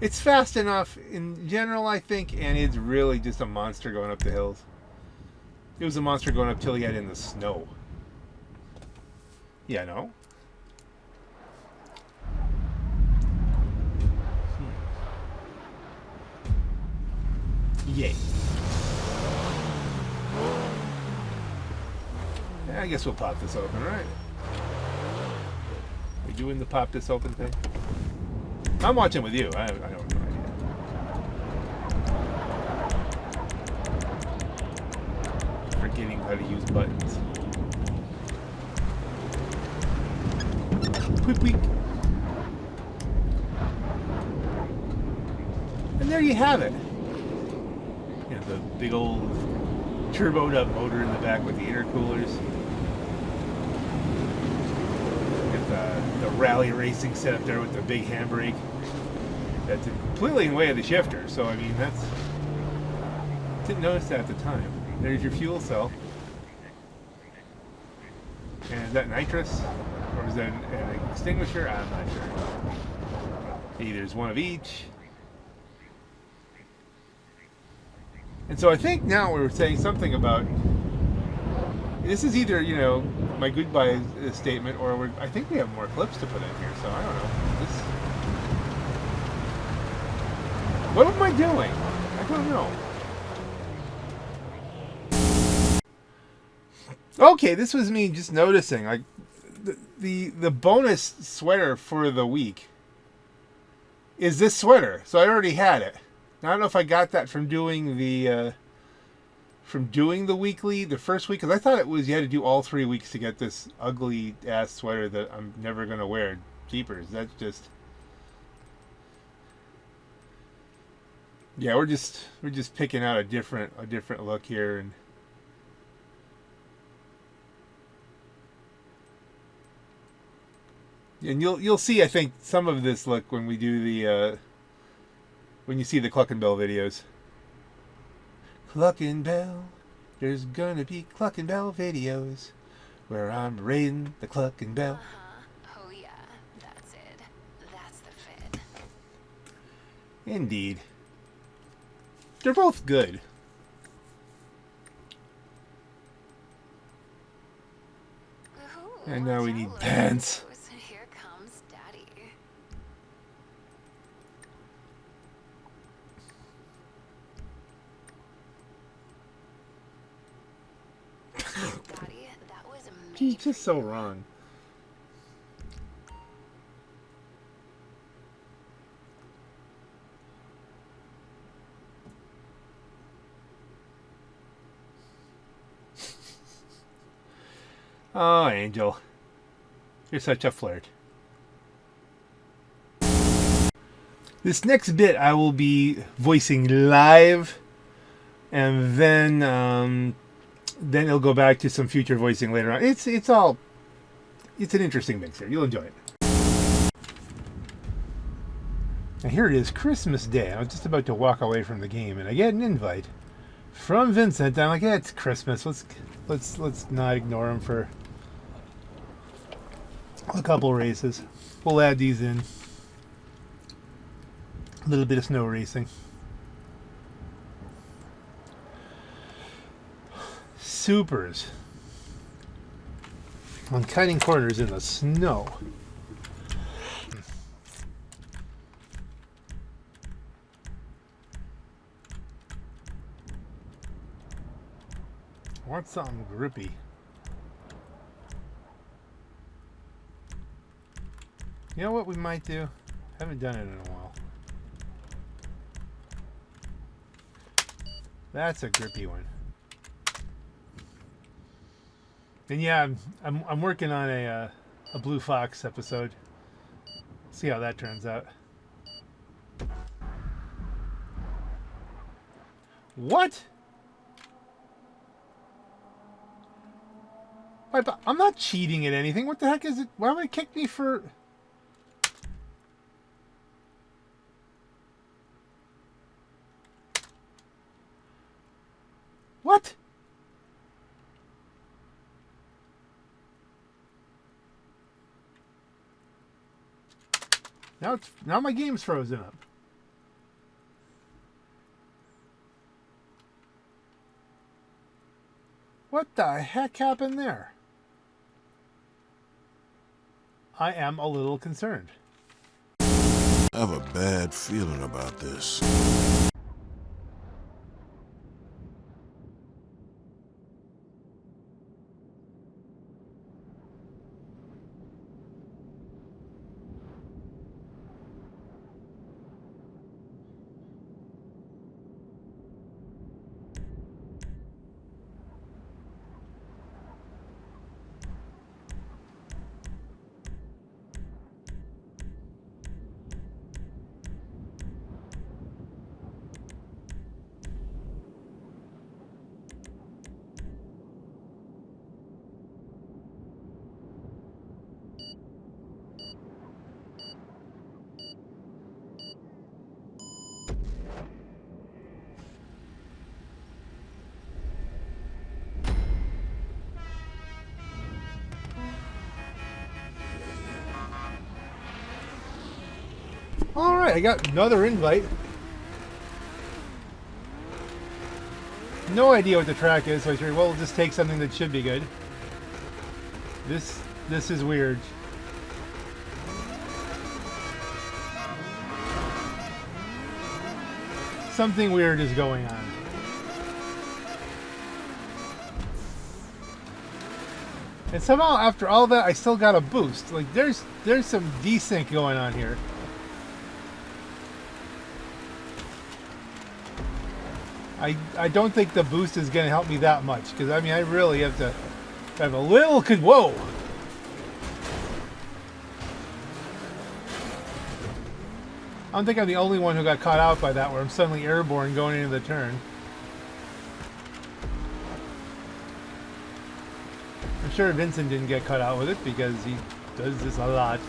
It's fast enough in general, I think, and it's really just a monster going up the hills. It was a monster going up Chiliad in the snow. Yeah, no. Yay. I guess we'll pop this open, right? We doing the pop this open thing? I'm watching with you. I don't know. Forgetting how to use buttons. Quick, quick. And there you have it. You know, the big old turboed up motor in the back with the intercoolers. Get the rally racing set up there with the big handbrake. That's completely in the way of the shifter. So I mean, didn't notice that at the time. There's your fuel cell. And is that nitrous? Or is that an extinguisher? I'm not sure. Either there's one of each. And so I think now we were saying something about, this is either, you know, my goodbye statement, or I think we have more clips to put in here, so I don't know. What am I doing? I don't know. Okay, this was me just noticing, like, the bonus sweater for the week is this sweater. So I already had it. Now, I don't know if I got that from doing the weekly, the first week, because I thought it was you had to do all 3 weeks to get this ugly ass sweater that I'm never gonna wear. Jeepers, that's just. Yeah, we're just picking out a different look here, and you'll see, I think, some of this look when we do the when you see the Cluck and Bell videos. Cluck and Bell, there's gonna be Cluck and Bell videos where I'm raiding the Cluck and Bell. Oh yeah, that's it. That's the fit. Indeed. They're both good. Ooh, And now we watch need out, pants. Lowe's. Here comes Daddy. Daddy, that was amazing. She's just so wrong. Oh, Angel. You're such a flirt. This next bit I will be voicing live, and then it'll go back to some future voicing later on. It's an interesting mix here. You'll enjoy it. And here it is, Christmas Day. I was just about to walk away from the game, and I get an invite from Vincent. I'm like, yeah, it's Christmas. Let's not ignore him for a couple races. We'll add these in. A little bit of snow racing. Supers. On cutting corners in the snow. I want something grippy. You know what we might do? Haven't done it in a while. That's a grippy one. And yeah, I'm working on a Blue Fox episode. See how that turns out. What? I'm not cheating at anything. What the heck is it? Why would it kick me for? What? Now my game's frozen up. What the heck happened there? I am a little concerned. I have a bad feeling about this. Alright, I got another invite. No idea what the track is, so I figured, well, we'll just take something that should be good. This is weird. Something weird is going on. And somehow, after all that, I still got a boost. Like, there's some desync going on here. I don't think the boost is going to help me that much, because I mean, I really have to have a little. Whoa! I don't think I'm the only one who got caught out by that, where I'm suddenly airborne going into the turn. I'm sure Vincent didn't get caught out with it because he does this a lot.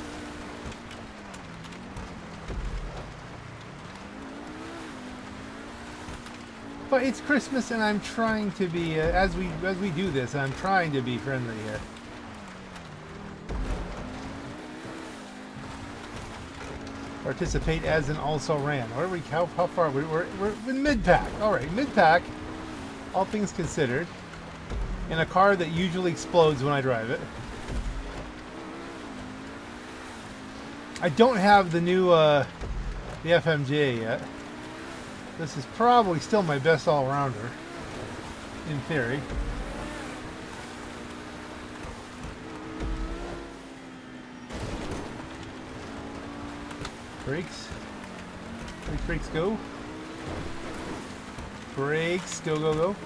But it's Christmas, and I'm trying to be as we do this. I'm trying to be friendly here. Participate as an also ran. Where are we? How far? We're in mid pack. All right, mid pack. All things considered, in a car that usually explodes when I drive it. I don't have the new the FMJ yet. This is probably still my best all-rounder, in theory. Brakes. Brakes, go. Brakes, go, go, go.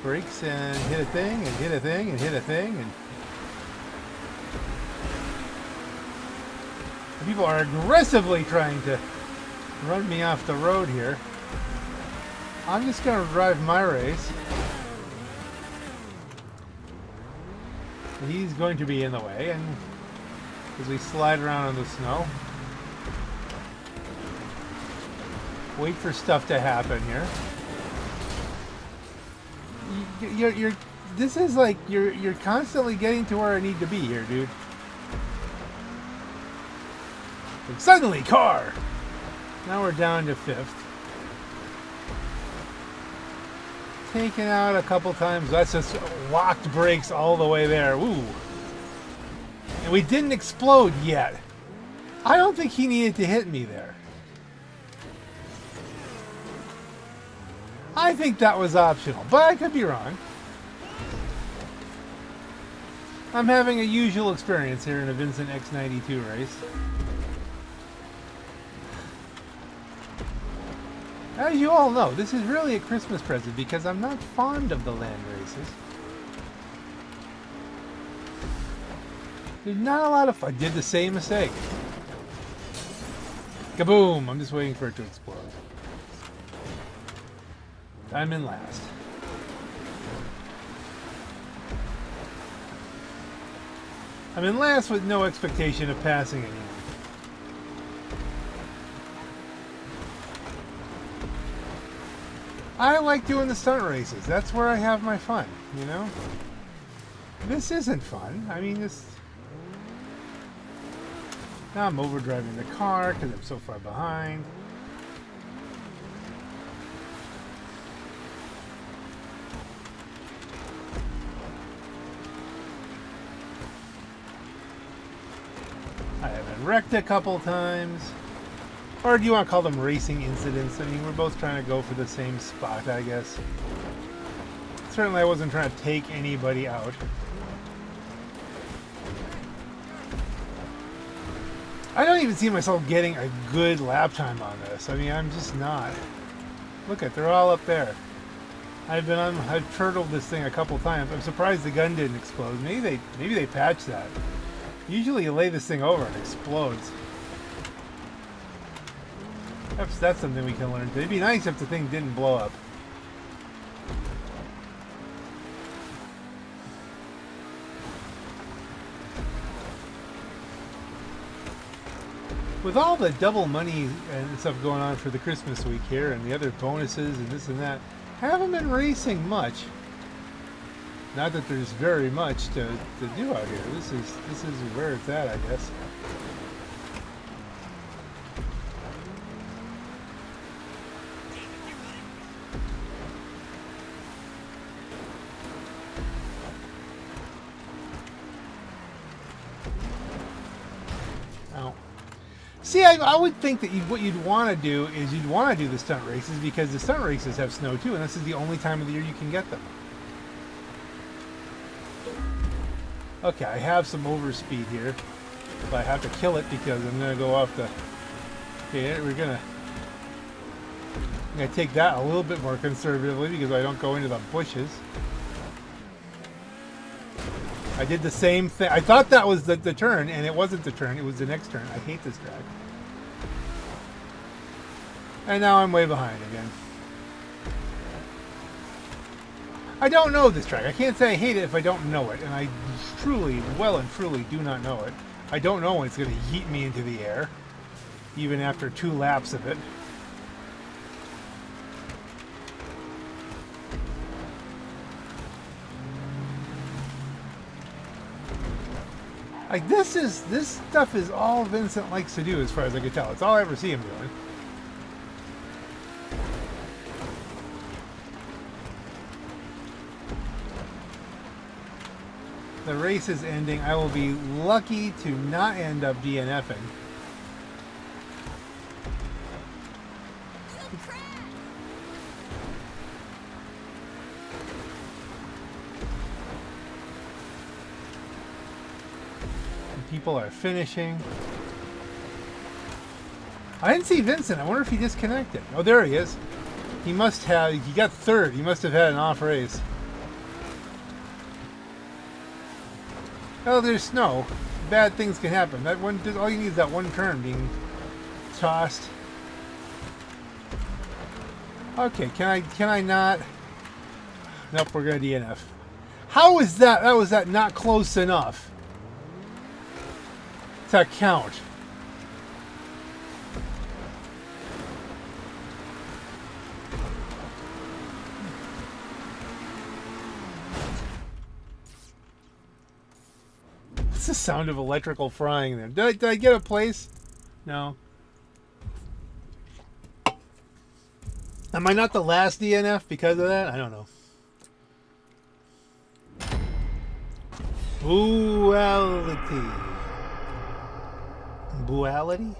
Brakes, and hit a thing, and hit a thing, and hit a thing, and... people are aggressively trying to run me off the road here. I'm just going to drive my race. He's going to be in the way, and as we slide around in the snow, wait for stuff to happen here. This is like you're constantly getting to where I need to be here, dude. And suddenly, car. Now we're down to 5th. Taken out a couple times. That's just locked brakes all the way there. Woo. And we didn't explode yet. I don't think he needed to hit me there. I think that was optional, but I could be wrong. I'm having a usual experience here in a VincentX92 race. As you all know, this is really a Christmas present because I'm not fond of the land races. There's not a lot of fun. I did the same mistake. Kaboom! I'm just waiting for it to explode. I'm in last. I'm in last with no expectation of passing anyone. I like doing the stunt races. That's where I have my fun, you know? This isn't fun. I mean, this... Now I'm overdriving the car because I'm so far behind. I have been wrecked a couple times. Or do you want to call them racing incidents? I mean, we're both trying to go for the same spot, I guess. Certainly I wasn't trying to take anybody out. I don't even see myself getting a good lap time on this. I mean, I'm just not. Look at, they're all up there. I've turtled this thing a couple times. I'm surprised the gun didn't explode. Maybe they patched that. Usually you lay this thing over and it explodes. That's something we can learn. It'd be nice if the thing didn't blow up. With all the double money and stuff going on for the Christmas week here and the other bonuses and this and that, haven't been racing much. Not that there's very much to do out here. This is where it's at, I guess. See, I would think that what you'd want to do is you'd want to do the stunt races because the stunt races have snow too, and this is the only time of the year you can get them. Okay, I have some overspeed here, but I have to kill it because I'm going to go off the... Okay, I'm going to take that a little bit more conservatively because I don't go into the bushes. I did the same thing. I thought that was the turn, and it wasn't the turn. It was the next turn. I hate this track. And now I'm way behind again. I don't know this track. I can't say I hate it if I don't know it. And I truly, well and truly do not know it. I don't know when it's going to yeet me into the air. Even after 2 laps of it. Like this stuff is all Vincent likes to do as far as I can tell. It's all I ever see him doing. The race is ending. I will be lucky to not end up DNFing. People are finishing. I didn't see Vincent. I wonder if he disconnected. Oh, there he is. He must have. He got third. He must have had an off race. Oh, there's snow. Bad things can happen. That one. All you need is that one turn being tossed. Okay. Can I not? Nope. We're gonna DNF. How is that? How was that not close enough to count? What's the sound of electrical frying there? Did I get a place? No. Am I not the last DNF because of that? I don't know. Buality. Buality?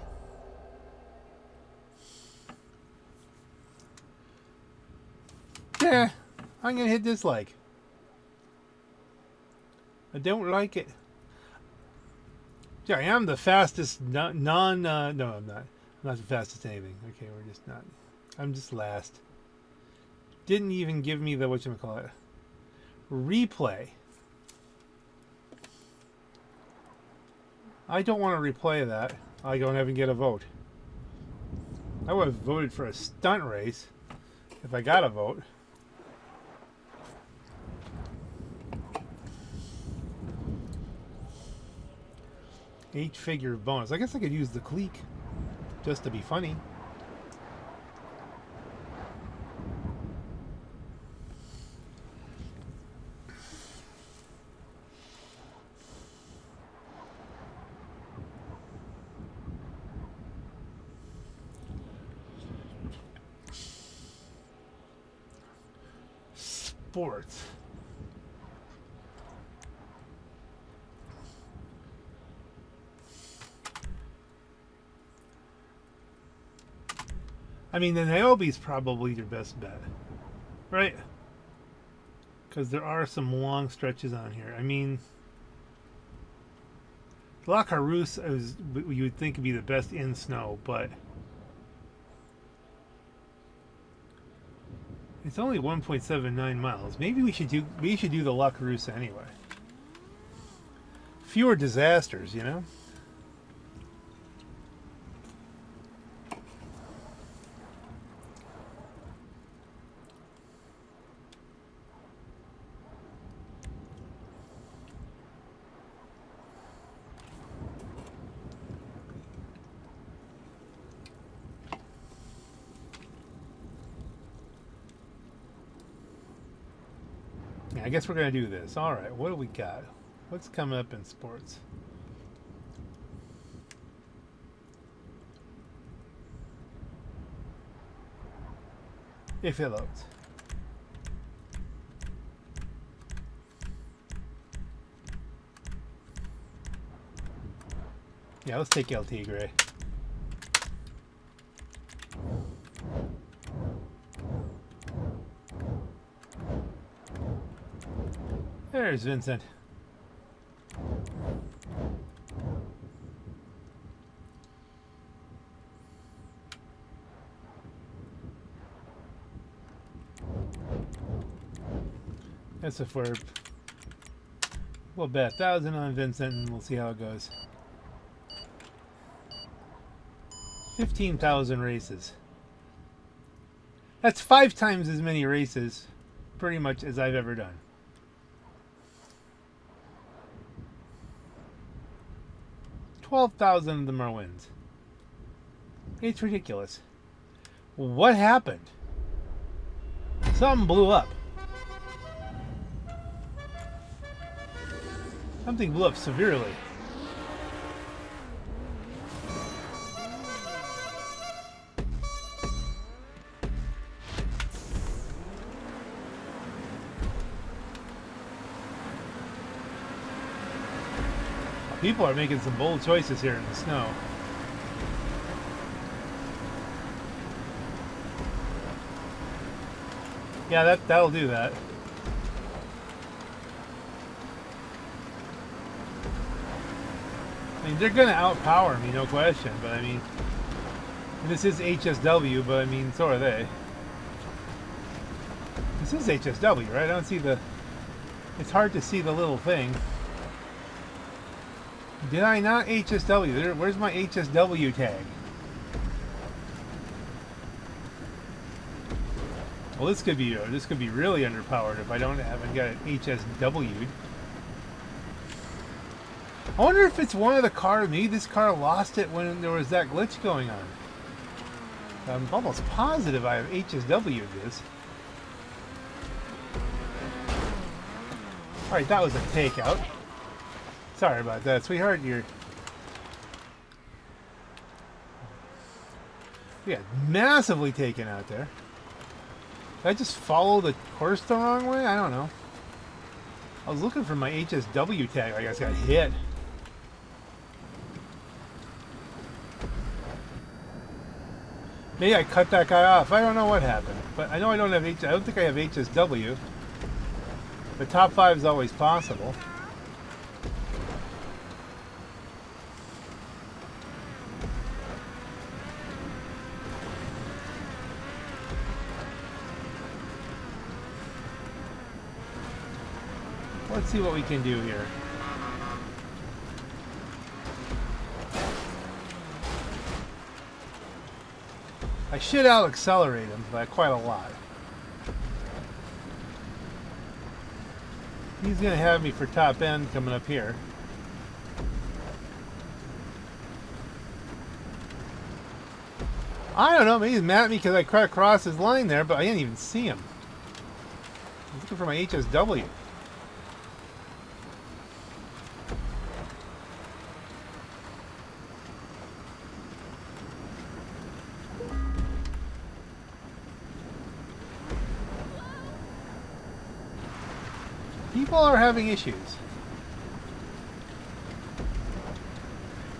Yeah, I'm gonna hit dislike. I don't like it. Yeah, I am the fastest no, I'm not. I'm not the fastest anything. Okay, we're just not. I'm just last. Didn't even give me the whatchamacallit. Replay. I don't want to replay that. I don't even get a vote. I would have voted for a stunt race if I got a vote. Eight-figure bonus. I guess I could use the clique just to be funny. Sports. I mean, the Niobe's probably your best bet, right? Because there are some long stretches on here. I mean, La Carousse is, you would think would be the best in snow, but it's only 1.79 miles. Maybe we should do the La Carousse anyway. Fewer disasters, you know. I guess we're going to do this. All right, what do we got? What's coming up in sports? If it loads. Yeah, let's take LT Gray. Where's Vincent? That's a fwerp. We'll bet 1,000 on Vincent and we'll see how it goes. 15,000 races. That's 5 times as many races, pretty much, as I've ever done. $12,000 of them are wins. It's ridiculous. What happened? Something blew up. Something blew up severely. People are making some bold choices here in the snow. Yeah, that'll do that. I mean, they're gonna outpower me, no question, but I mean, this is HSW, but I mean, so are they. This is HSW, right? I don't see the... It's hard to see the little thing. Did I not HSW? Where's my HSW tag? Well, this could be really underpowered if I haven't got it HSW'd. I wonder if it's one of the cars. Maybe this car lost it when there was that glitch going on. I'm almost positive I have HSW'd this. Alright, that was a takeout. Sorry about that, sweetheart. You got massively taken out there. Did I just follow the course the wrong way? I don't know. I was looking for my HSW tag. I guess I got hit. Maybe I cut that guy off. I don't know what happened. But I know I don't have I don't think I have HSW. The top 5 is always possible. Let's see what we can do here. I should out-accelerate him by quite a lot. He's going to have me for top end coming up here. I don't know, maybe he's mad at me because I cut across his line there, but I didn't even see him. I'm looking for my HSW. People are having issues.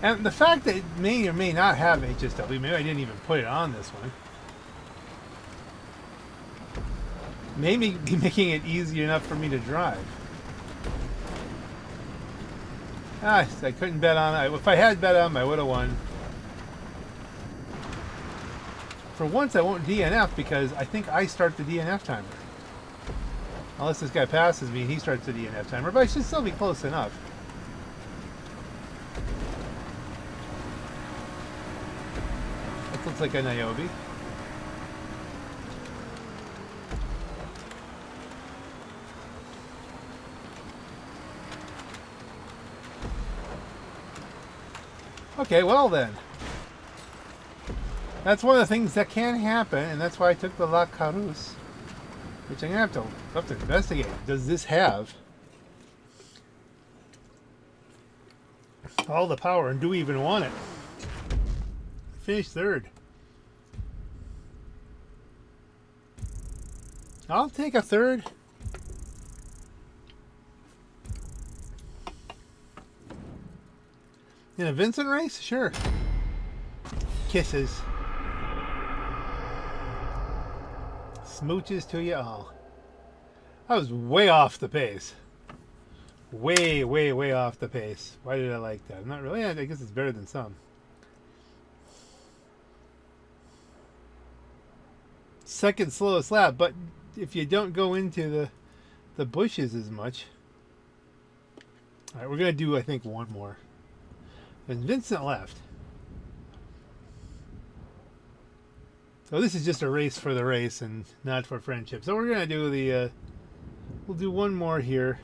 And the fact that it may or may not have HSW, maybe I didn't even put it on this one, may be making it easy enough for me to drive. I couldn't bet on it. If I had bet on him, I would have won. For once, I won't DNF because I think I start the DNF timer. Unless this guy passes me and he starts the DNF timer, but I should still be close enough. That looks like a Niobe. Okay, well then. That's one of the things that can happen, and that's why I took the La Carousse. Which I'm going to have to investigate. Does this have all the power, and do we even want it? Finished third. I'll take a third. In a Vincent race? Sure. Kisses. Smooches to you all. I was way off the pace. way, way, way off the pace. Why did I like that? I'm not really. I guess it's better than some. Second slowest lap, but if you don't go into the bushes as much. All right, we're gonna do I think one more. And Vincent left. So this is just a race for the race and not for friendship. So we're gonna do the. We'll do one more here.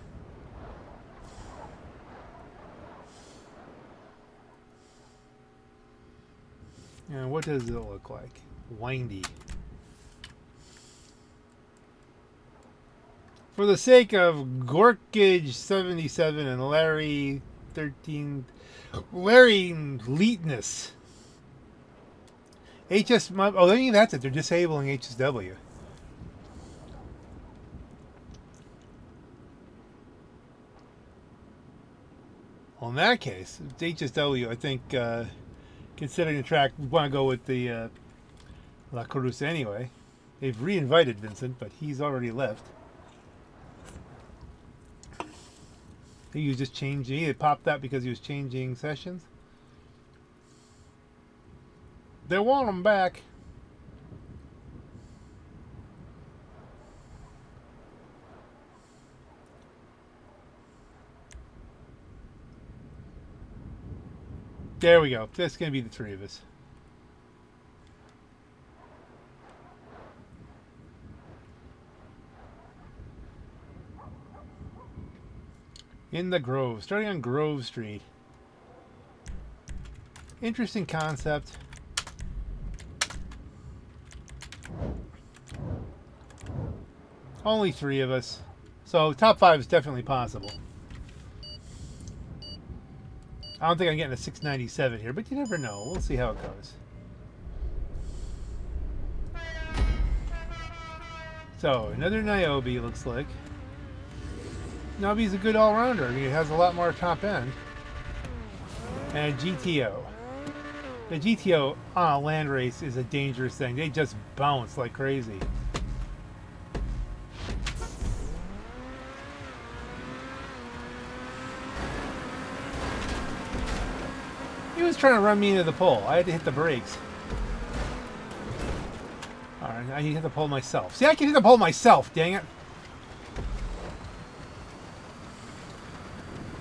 And what does it look like? Windy. For the sake of Gorkage77 and Larry Leetness. Oh, maybe that's it. They're disabling HSW. Well, in that case, it's HSW, I think, considering the track, we want to go with the La Cruz anyway. They've re-invited Vincent, but he's already left. He was just changing. He popped that because he was changing sessions. They want him back. There we go. That's going to be the three of us. In the Grove. Starting on Grove Street. Interesting concept. Only three of us. So top 5 is definitely possible. I don't think I'm getting a 697 here, but you never know. We'll see how it goes. So, another Niobe looks like. Niobe's a good all-rounder. I mean, it has a lot more top end. And a GTO. The GTO on a land race is a dangerous thing. They just bounce like crazy. He was trying to run me into the pole. I had to hit the brakes. Alright, I need to hit the pole myself. See, I can hit the pole myself, dang it.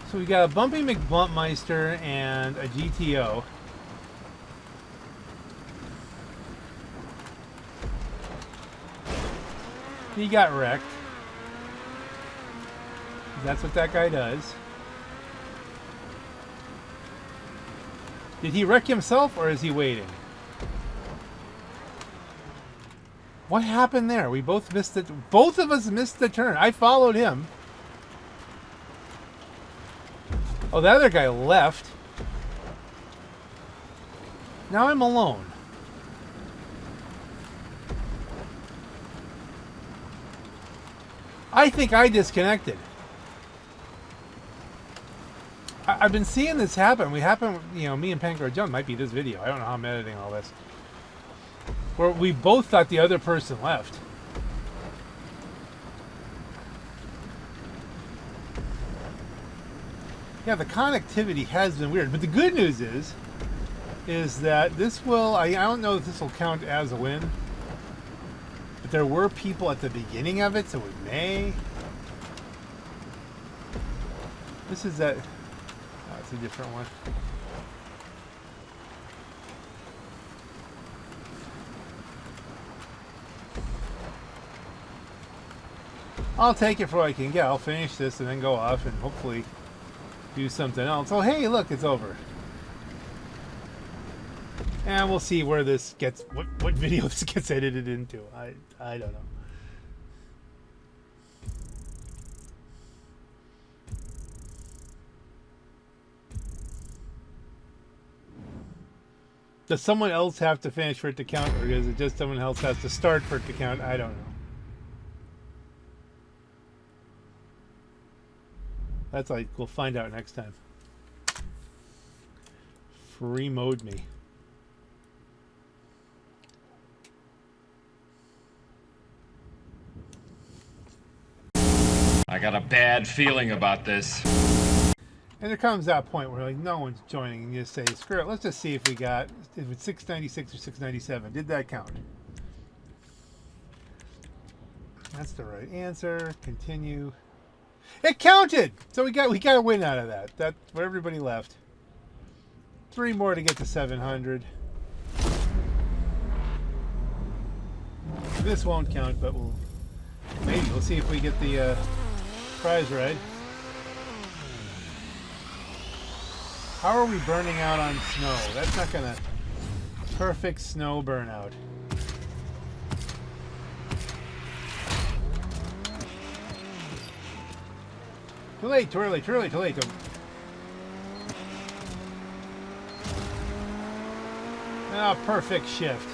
So we got a Bumpy McBluntmeister and a GTO. He got wrecked. That's what that guy does. Did he wreck himself or is he waiting? What happened there? We both missed it. Both of us missed the turn. I followed him. Oh, the other guy left. Now I'm alone. I think I disconnected. I've been seeing this happen. Me and Pancro Jones, might be this video. I don't know how I'm editing all this. Where we both thought the other person left. Yeah, the connectivity has been weird. But the good news is that this will, I don't know if this will count as a win. But there were people at the beginning of it, so it may. This is that. Oh, it's a different one. I'll take it for what I can get. I'll finish this and then go off and hopefully do something else. Oh, hey, look, it's over. And we'll see where this gets, what video this gets edited into. I don't know. Does someone else have to finish for it to count, or is it just someone else has to start for it to count? I don't know. That's like, we'll find out next time. Free mode me. I got a bad feeling about this. And there comes that point where like no one's joining, and you just say, screw it, let's just see if we got, if it's 696 or 697. Did that count? That's the right answer. Continue. It counted! So we got a win out of that. That's where everybody left. 3 more to get to 700. This won't count, but we'll see if we get the prize right. How are we burning out on snow? That's not gonna... Perfect snow burnout. Too late, too early, too early, too late. Ah, perfect shift.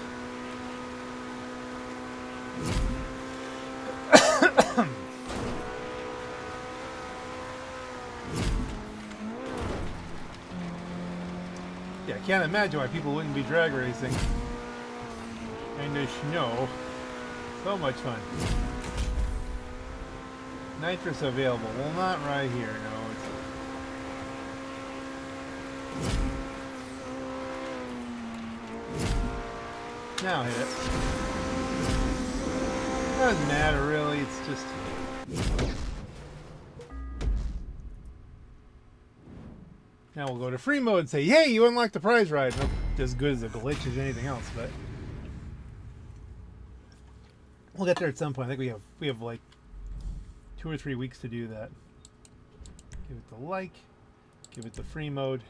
Yeah, I can't imagine why people wouldn't be drag racing. And the snow. So much fun. Nitrous available. Well, not right here. No, it's... Now hit it. Doesn't matter really. It's just... Now we'll go to free mode and say, "Hey, you unlocked the prize ride." Not as good as a glitch as anything else, but we'll get there at some point. I think we have like 2 or 3 weeks to do that. Give it the like. Give it the free mode.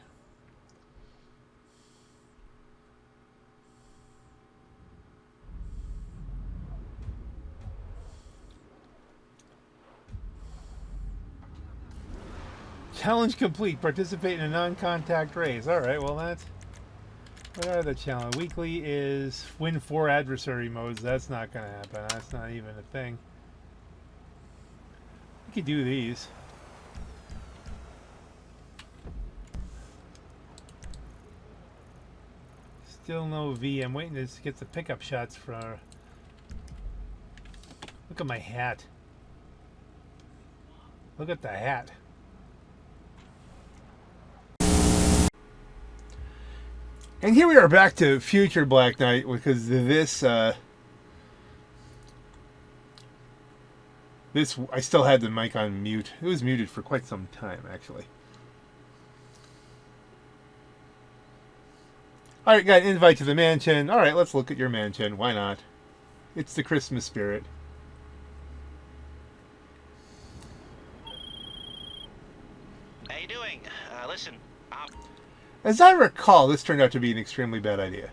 Challenge complete. Participate in a non-contact race. Alright, well that's... What are the challenge? Weekly is win 4 adversary modes. That's not going to happen. That's not even a thing. We could do these. Still no V. I'm waiting to get the pickup shots for... Look at my hat. Look at the hat. And here we are back to Future Black Knight, because this I still had the mic on mute. It was muted for quite some time, actually. Alright, got an invite to the mansion. Alright, let's look at your mansion. Why not? It's the Christmas spirit. How you doing? Listen, As I recall, this turned out to be an extremely bad idea.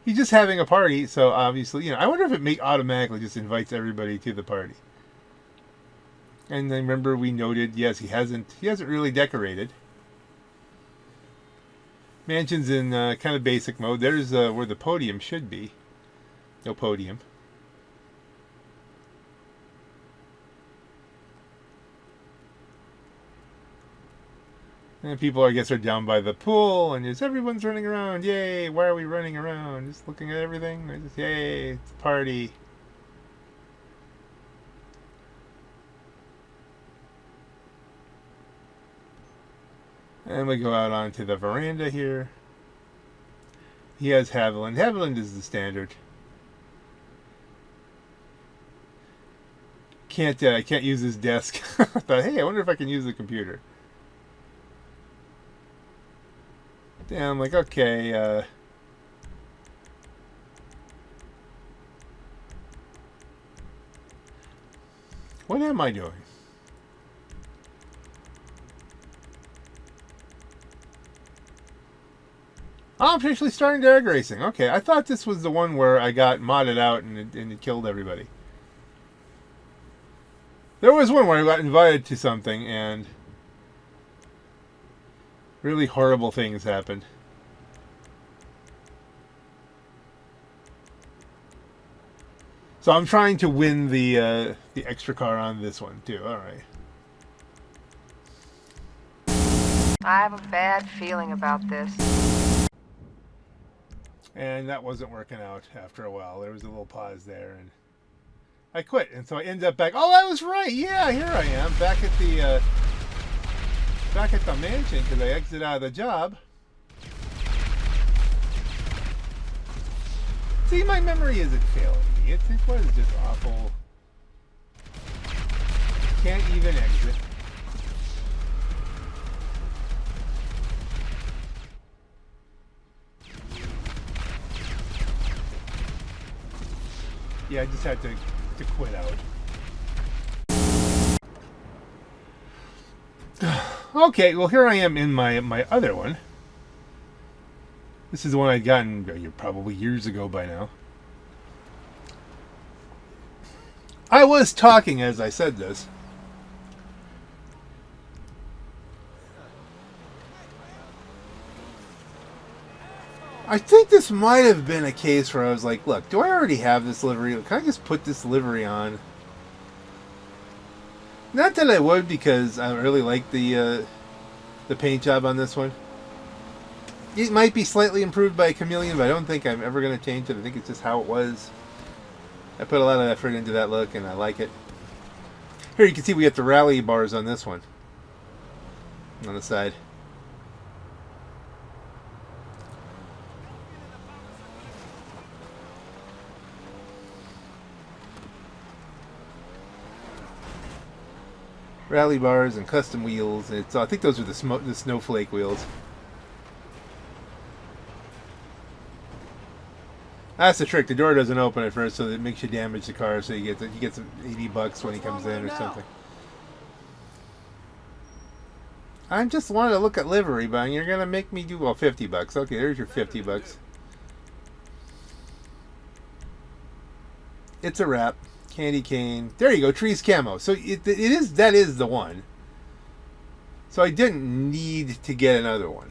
He's just having a party, so obviously, I wonder if it automatically just invites everybody to the party. And then remember we noted, yes, he hasn't really decorated. Mansion's in kind of basic mode. There's where the podium should be. No podium. And people, I guess, are down by the pool, and everyone's running around. Yay! Why are we running around? Just looking at everything? Yay! It's a party. And we go out onto the veranda here. He has Haviland. Haviland is the standard. I can't use his desk. I thought, hey, I wonder if I can use the computer. Damn, I'm like, okay, what am I doing? Oh, I'm officially starting drag racing. Okay, I thought this was the one where I got modded out and it killed everybody. There was one where I got invited to something and really horrible things happened. So I'm trying to win the extra car on this one too. All right. I have a bad feeling about this. And that wasn't working out after a while. There was a little pause there, and I quit. And so I ended up back. Oh, I was right. Yeah, here I am back at the mansion because I exited out of the job. See, my memory isn't failing me. It was just awful. Can't even exit. Yeah, I just had to quit out. Okay, well here I am in my other one. This is the one I'd gotten probably years ago by now. I was talking as I said this. I think this might have been a case where I was like, look, do I already have this livery? Can I just put this livery on? Not that I would, because I really like the paint job on this one. It might be slightly improved by Chameleon, but I don't think I'm ever going to change it. I think it's just how it was. I put a lot of effort into that look, and I like it. Here you can see we got the rally bars on this one. On the side. Rally bars and custom wheels. It's I think those are the snowflake wheels. That's the trick. The door doesn't open at first, so it makes you damage the car. So you get some $80 when he comes in or something. I just wanted to look at livery, but you're gonna make me do $50. Okay, there's your $50. It's a wrap. Candy cane. There you go. Trees camo. So that is the one. So I didn't need to get another one.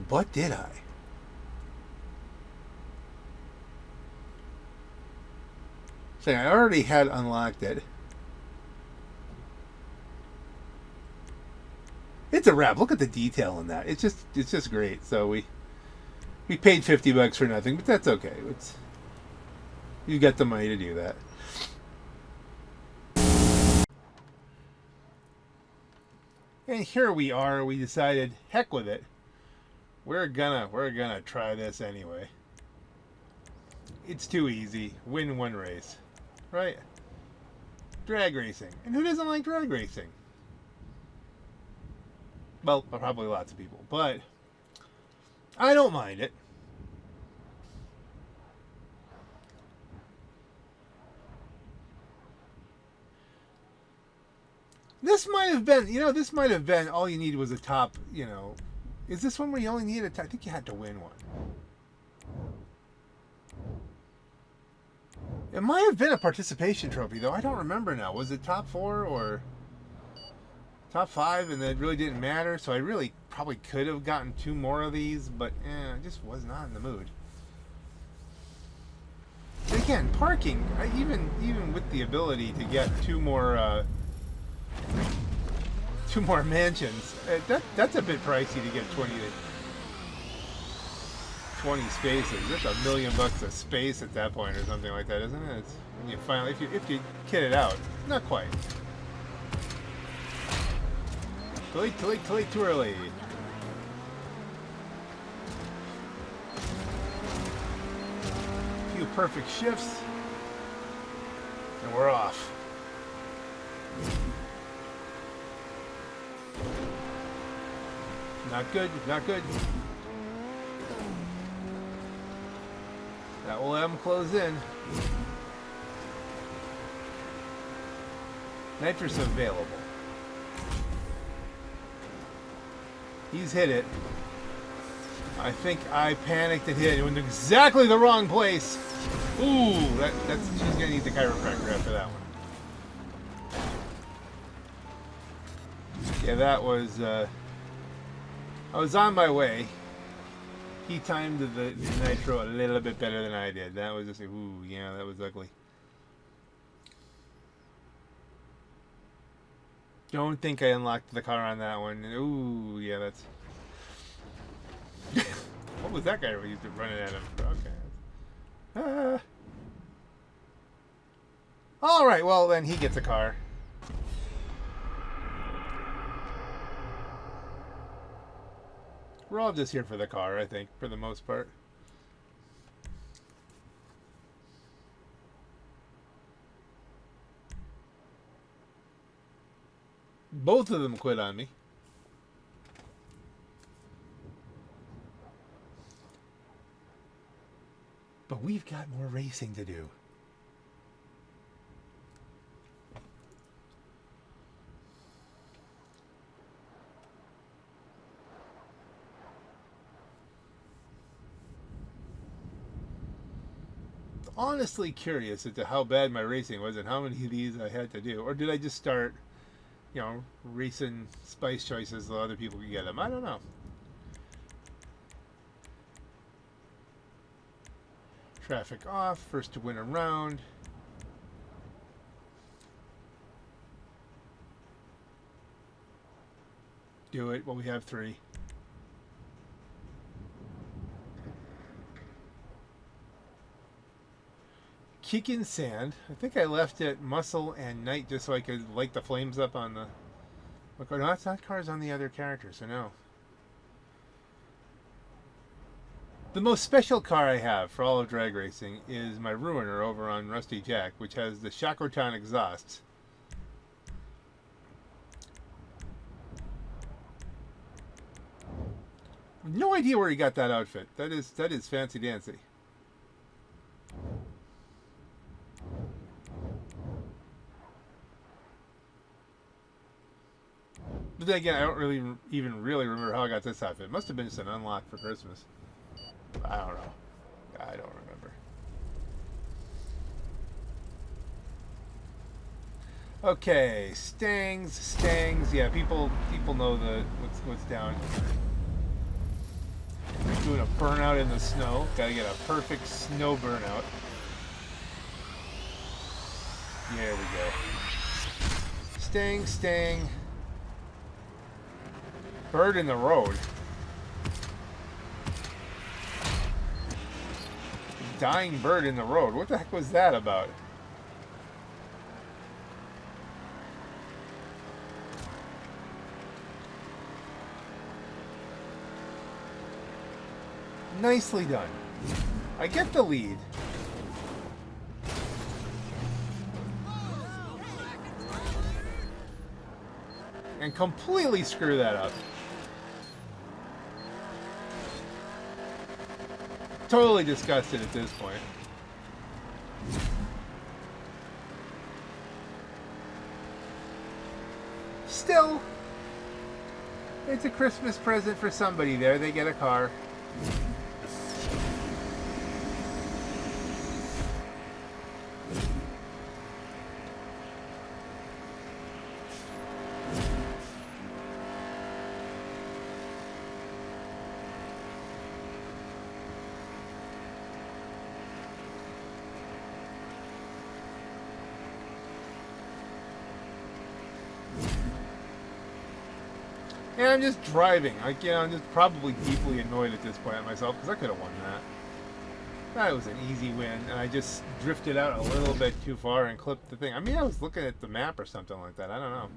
But did I? So I already had unlocked it. It's a wrap. Look at the detail in that. It's just great. So we paid $50 for nothing, but that's okay. You got the money to do that. And here we are. We decided, heck with it. We're gonna try this anyway. It's too easy. Win one race, right? Drag racing, and who doesn't like drag racing? Well, probably lots of people, but I don't mind it. This might have been, all you needed was a top, Is this one where you only needed a top? I think you had to win one. It might have been a participation trophy, though. I don't remember now. Was it top 4 or top 5, and it really didn't matter? So I really probably could have gotten 2 more of these, but I just was not in the mood. And again, parking, even with the ability to get 2 more mansions, that's a bit pricey to get 20 spaces. That's $1 million a space at that point or something like that, isn't it? It's when you finally, if you kit it out. Not quite. Too early. A few perfect shifts, and we're off. Not good, not good. That will let him close in. Nitrous available. He's hit it. I think I panicked and hit it. It went to exactly the wrong place. Ooh, she's gonna need the chiropractor after that one. Yeah, that was, I was on my way. He timed the nitro a little bit better than I did. That was just, ooh, yeah, that was ugly. Don't think I unlocked the car on that one. Ooh, yeah, that's... What was that guy running at him? Okay. All right, well, then he gets a car. We're all just here for the car, I think, for the most part. Both of them quit on me. But we've got more racing to do. Honestly curious as to how bad my racing was and how many of these I had to do. Or did I just start, you know, racing spice choices so other people could get them? I don't know. Traffic off, first to win a round. Do it. Well, we have 3. Kicking sand. I think I left it muscle and night just so I could light the flames up on the... No, that's not cars on the other characters, so no. The most special car I have for all of drag racing is my Ruiner over on Rusty Jack, which has the Chacotan exhausts. No idea where he got that outfit. That is fancy dancy. But then again, I don't even really remember how I got this outfit. It must have been just an unlock for Christmas. I don't know. I don't remember. Okay, Stangs. Yeah, people know what's down here. Doing a burnout in the snow. Gotta get a perfect snow burnout. There we go. Stang. Bird in the road. Dying bird in the road. What the heck was that about? Nicely done. I get the lead. And completely screw that up. Totally disgusted at this point. Still, it's a Christmas present for somebody there. They get a car. And I'm just driving. I'm just probably deeply annoyed at this point at myself because I could have won that. That was an easy win, and I just drifted out a little bit too far and clipped the thing. I mean, I was looking at the map or something like that. I don't know.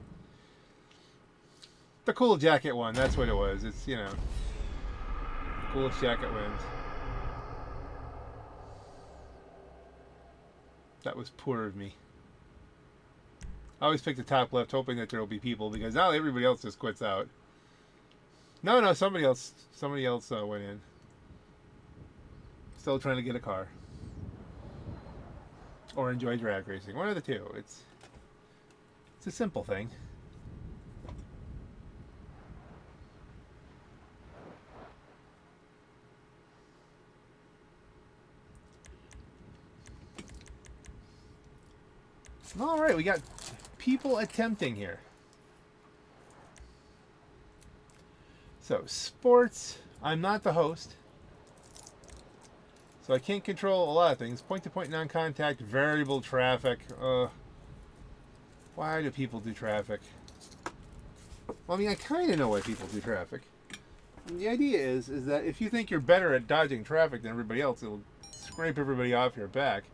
The cool jacket one, that's what it was. It's, you know, coolest jacket wins. That was poor of me. I always pick the top left hoping that there will be people because now everybody else just quits out. No, somebody else went in. Still trying to get a car. Or enjoy drag racing. One of the two. It's a simple thing. All right, we got people attempting here. So, sports, I'm not the host. So I can't control a lot of things. Point-to-point non-contact, variable traffic. Why do people do traffic? Well, I mean, I kind of know why people do traffic. And the idea is that if you think you're better at dodging traffic than everybody else, it'll scrape everybody off your back.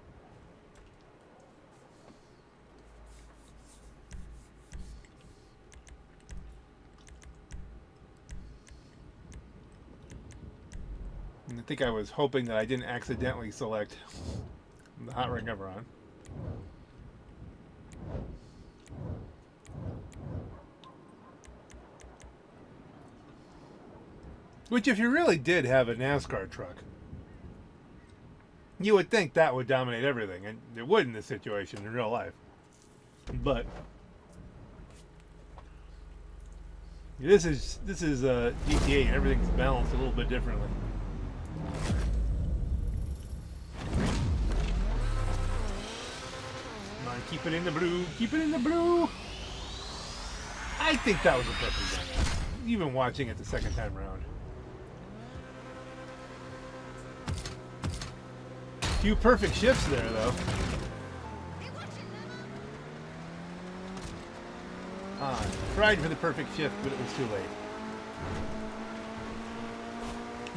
And I think I was hoping that I didn't accidentally select the hot ring ever on. Which, if you really did have a NASCAR truck, you would think that would dominate everything, and it would in this situation in real life. But this is GTA, and everything's balanced a little bit differently. Come on, keep it in the blue, keep it in the blue. I think that was a perfect gun, even watching it the second time around. Few perfect shifts there, though. Tried for the perfect shift, but it was too late.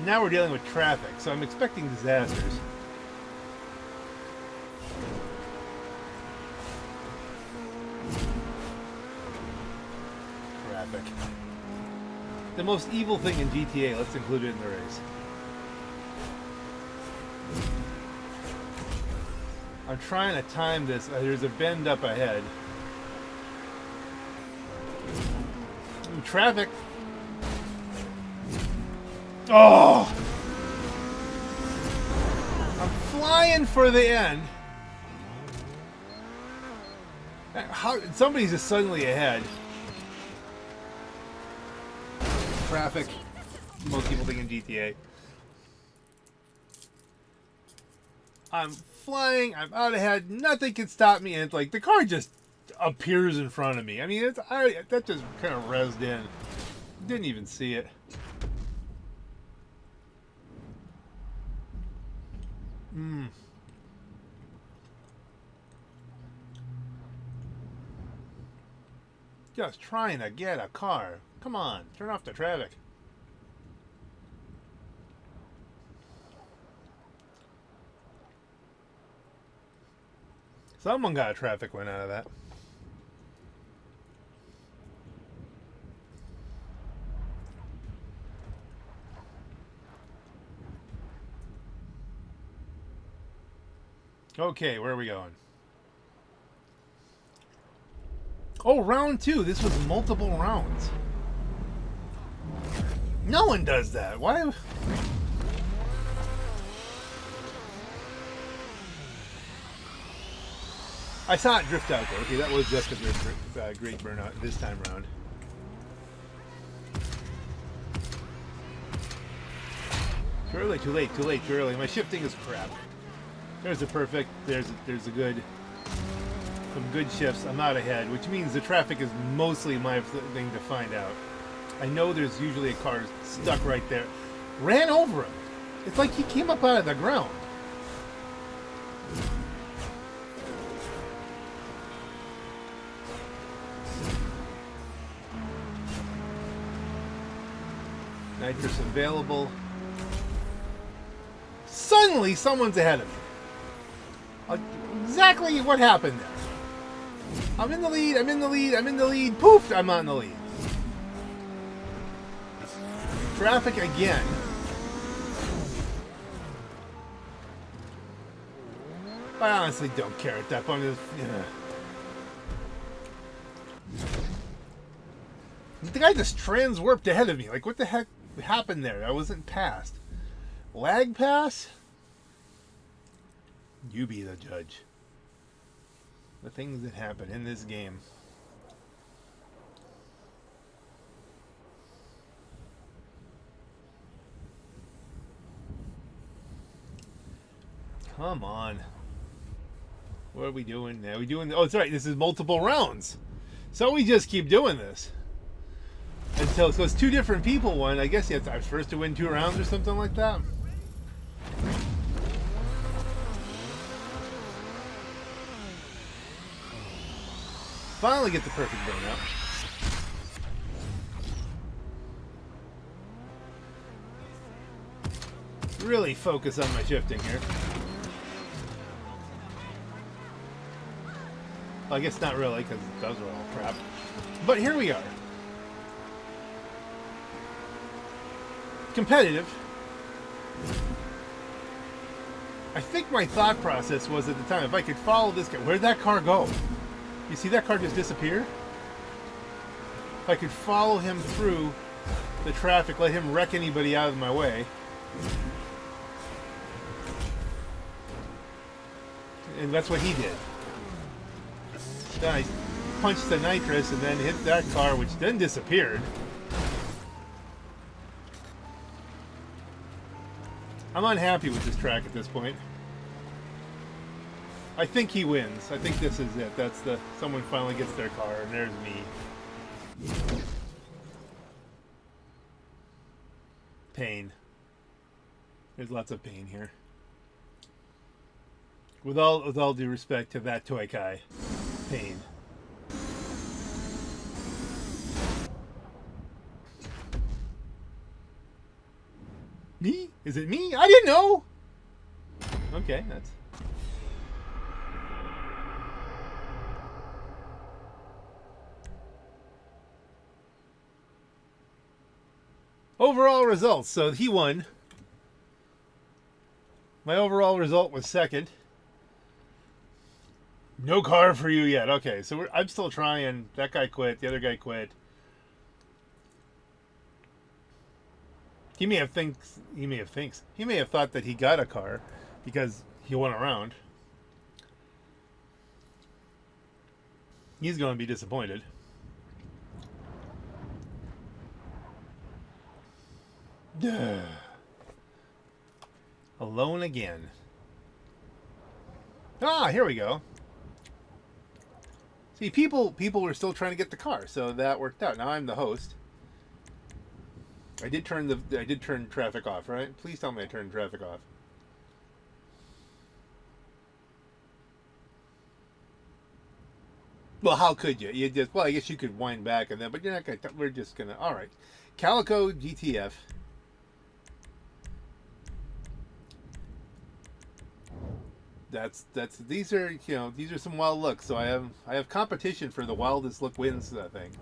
Now we're dealing with traffic, so I'm expecting disasters. Traffic. The most evil thing in GTA, let's include it in the race. I'm trying to time this. There's a bend up ahead. Ooh, traffic. Oh! I'm flying for the end. How, somebody's just suddenly ahead. Traffic. Most people think in GTA. I'm flying, I'm out ahead, nothing can stop me, and it's like the car just appears in front of me. I mean, that just kind of rezzed in. Didn't even see it. Just trying to get a car. Come on, turn off the traffic. Someone got a traffic win out of that. Okay, where are we going? Oh, round 2. This was multiple rounds. No one does that. Why? I saw it drift out there. Okay, that was just a great burnout this time around. Too early, too late, too late, too early. My shifting is crap. There's a perfect. There's a good. Some good shifts. I'm not ahead, which means the traffic is mostly my thing to find out. I know there's usually a car stuck right there. Ran over him. It's like he came up out of the ground. Nitrous available. Suddenly, someone's ahead of me. Exactly what happened there. I'm in the lead, I'm in the lead, I'm in the lead. Poof, I'm not in the lead. Traffic again. I honestly don't care at that point. The guy just transwarped ahead of me. Like, what the heck happened there? I wasn't passed. Lag pass? You be the judge. The things that happen in this game. Come on. What are we doing now? Oh, it's right. This is multiple rounds. So we just keep doing this. Until, so it's two different people won. I guess I was first to win 2 rounds or something like that. Finally get the perfect burnout. really focus on my shifting here. Well, I guess not really, because those are all crap. But here we are. Competitive. I think my thought process was at the time, if I could follow this guy, where'd that car go? You see that car just disappear? If I could follow him through the traffic, let him wreck anybody out of my way. And that's what he did. Then I punched the nitrous and then hit that car, which then disappeared. I'm unhappy with this track at this point. I think he wins. I think this is it. That's the someone finally gets their car, and there's me. Pain. There's lots of pain here. With all due respect to that toy guy, pain. Me? Is it me? I didn't know. Okay, that's. Overall results. So he won. My overall result was second. No car for you yet. Okay, so I'm still trying. That guy quit. The other guy quit. He may have thought that he got a car because he went around. He's going to be disappointed. Duh. Alone again. Ah, here we go. See, people were still trying to get the car, so that worked out. Now I'm the host. I did turn traffic off, right? Please tell me I turned traffic off. Well, how could you? You just, well, I guess you could wind back and then, but you're not gonna. We're just gonna. All right, Calico GTF. These are some wild looks. So I have competition for the wildest look wins that thing.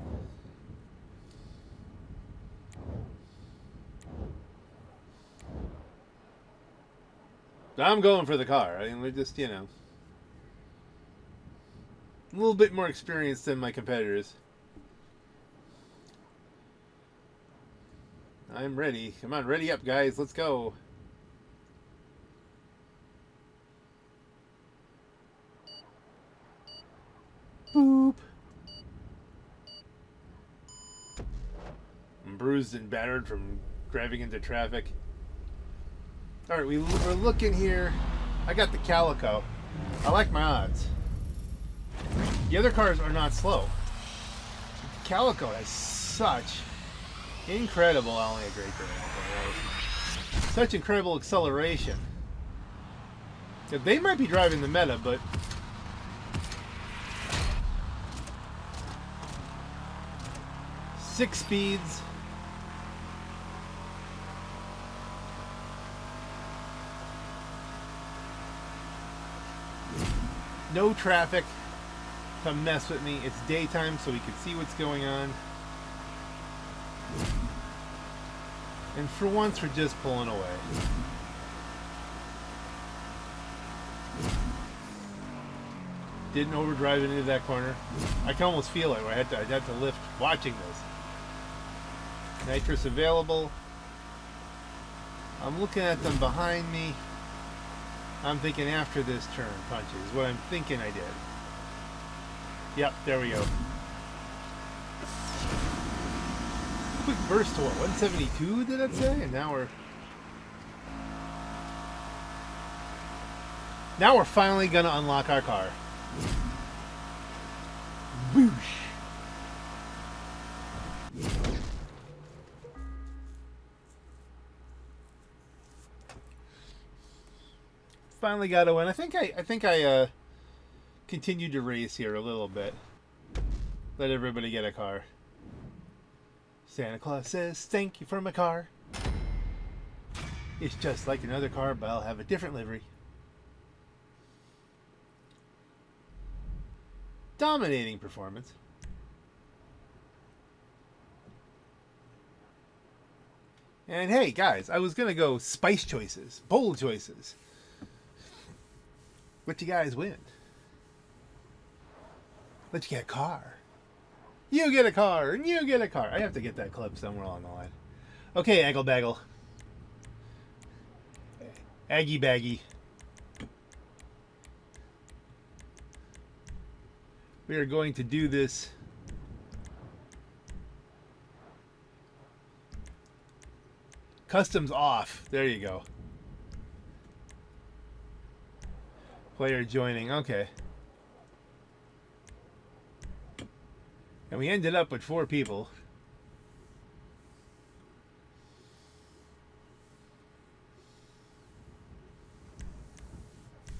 I'm going for the car. I mean, we're just, a little bit more experienced than my competitors. I'm ready. Come on, ready up, guys. Let's go. Boop. I'm bruised and battered from driving into traffic. All right, we're looking here. I got the Calico. I like my odds. The other cars are not slow. The Calico has such incredible, only a great girl. Such incredible acceleration. Yeah, they might be driving the meta, but six speeds. No traffic to mess with me. It's daytime, so we can see what's going on. And for once, we're just pulling away. Didn't overdrive into that corner. I can almost feel it. I had to lift watching this. Nitrous available. I'm looking at them behind me. I'm thinking after this turn punches is what I'm thinking I did. Yep, there we go. Quick burst to what? 172 did it say? And now we're finally gonna unlock our car. Whoosh. Finally got to win. I think I continued to race here a little bit. Let everybody get a car. Santa Claus says, "Thank you for my car." It's just like another car, but I'll have a different livery. Dominating performance. And hey, guys, I was going to go spice choices, bold choices. What you guys win? Let you get a car. You get a car, and you get a car. I have to get that club somewhere along the line. Okay, Aggle Baggle. Aggie Baggy. We are going to do this. Customs off. There you go. Player joining. Okay. And we ended up with 4 people.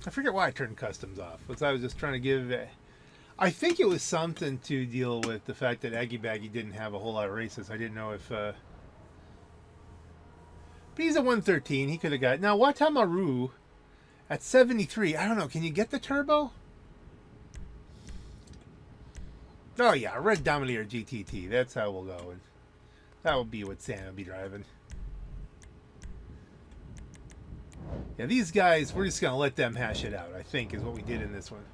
I forget why I turned customs off. I was just trying to give... I think it was something to deal with the fact that Aggie Baggy didn't have a whole lot of races. I didn't know if... But he's at 113. He could have got... Now, Watamaru at 73. I don't know. Can you get the turbo? Oh, yeah. Red Dominator GTT. That's how we'll go. And that will be what Sam will be driving. Yeah, these guys, we're just going to let them hash it out, I think, is what we did in this one.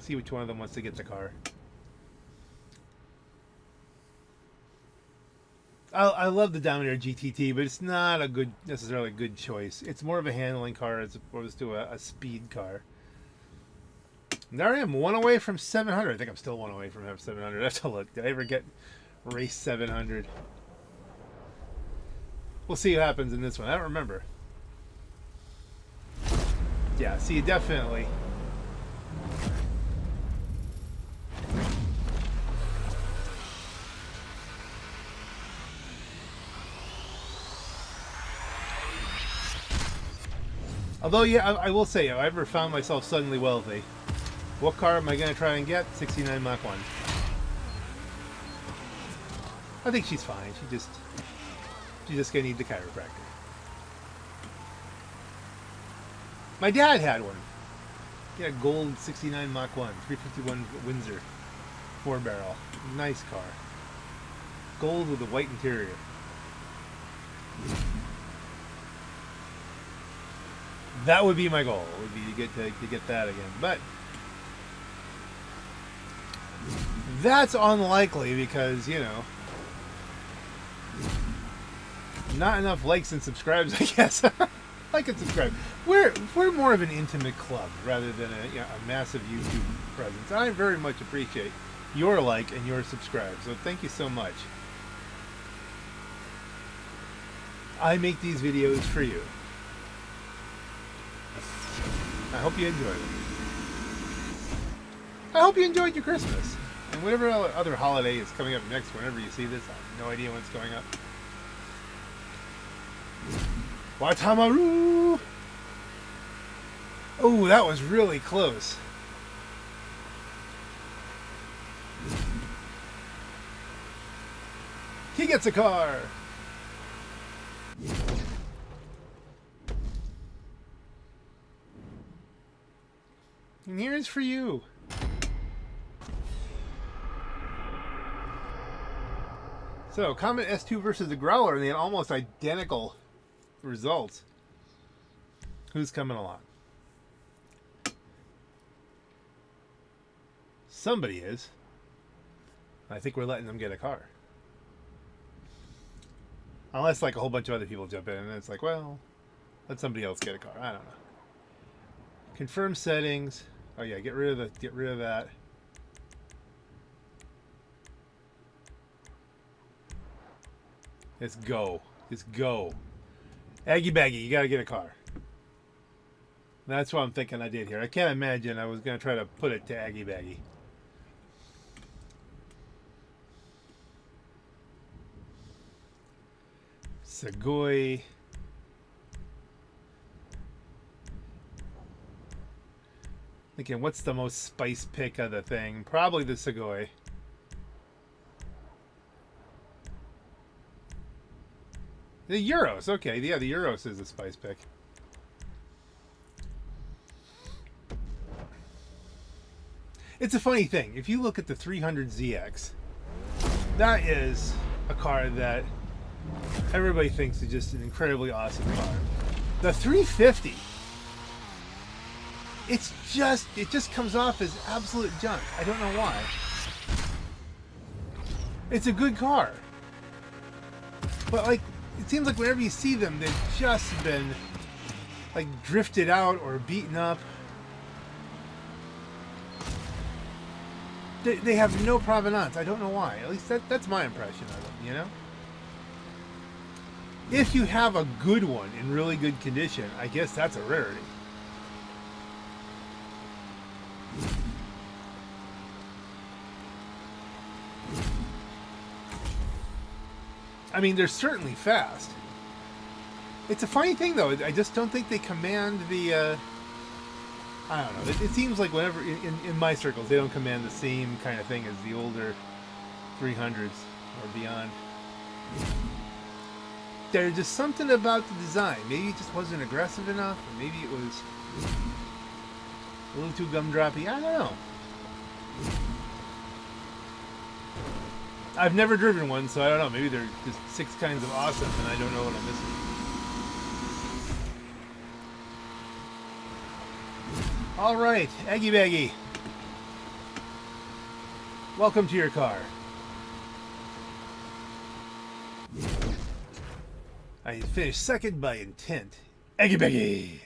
See which one of them wants to get the car. I love the Dominator GTT, but it's not a good, necessarily a good choice. It's more of a handling car as opposed to a speed car. And there I am, 1 away from 700. I think I'm still 1 away from 700. I have to look. Did I ever get race 700? We'll see what happens in this one. I don't remember. Yeah, see, definitely. Although, yeah, I will say, if I ever found myself suddenly wealthy, what car am I going to try and get? 69 Mach 1. I think she's fine. She's just going to need the chiropractor. My dad had one. He had a gold 69 Mach 1, 351 Windsor, 4-barrel. Nice car. Gold with a white interior. That would be my goal. Would be to get that again, but that's unlikely because, you know, not enough likes and subscribes, I guess. Like and subscribe. We're more of an intimate club rather than a massive YouTube presence. I very much appreciate your like and your subscribe. So thank you so much. I make these videos for you. I hope you enjoy them. I hope you enjoyed your Christmas. And whatever other holiday is coming up next, whenever you see this, I have no idea what's going up. Watamaru! Oh, that was really close. He gets a car! And here's for you. So, Comet S2 versus the Growler, and they had almost identical results. Who's coming along? Somebody is. I think we're letting them get a car. Unless like a whole bunch of other people jump in and it's like, well, let somebody else get a car. I don't know. Confirm settings. Oh yeah, get rid of that. Let's go. Let's go. Aggie Baggy, you gotta get a car. That's what I'm thinking I did here. I can't imagine I was gonna try to put it to Aggie Baggy. Segoy. Thinking, what's the most spice pick of the thing? Probably the Segoy. The Euros, okay. Yeah, the Euros is a spice pick. It's a funny thing. If you look at the 300ZX, that is a car that everybody thinks is just an incredibly awesome car. The 350, it just comes off as absolute junk. I don't know why. It's a good car, but like it seems like whenever you see them, they've just been like drifted out or beaten up. They have no provenance. I don't know why. At least that's my impression of them, you know? If you have a good one in really good condition, I guess that's a rarity. I mean, they're certainly fast. It's a funny thing, though. I just don't think they command the... I don't know. It seems like whenever in my circles, they don't command the same kind of thing as the older 300s or beyond. There's just something about the design. Maybe it just wasn't aggressive enough, or maybe it was a little too gumdroppy. I don't know. I've never driven one, so I don't know. Maybe they're just 6 kinds of awesome, and I don't know what I'm missing. All right, Aggie Baggy. Welcome to your car. I finished second by intent. Aggie Baggy.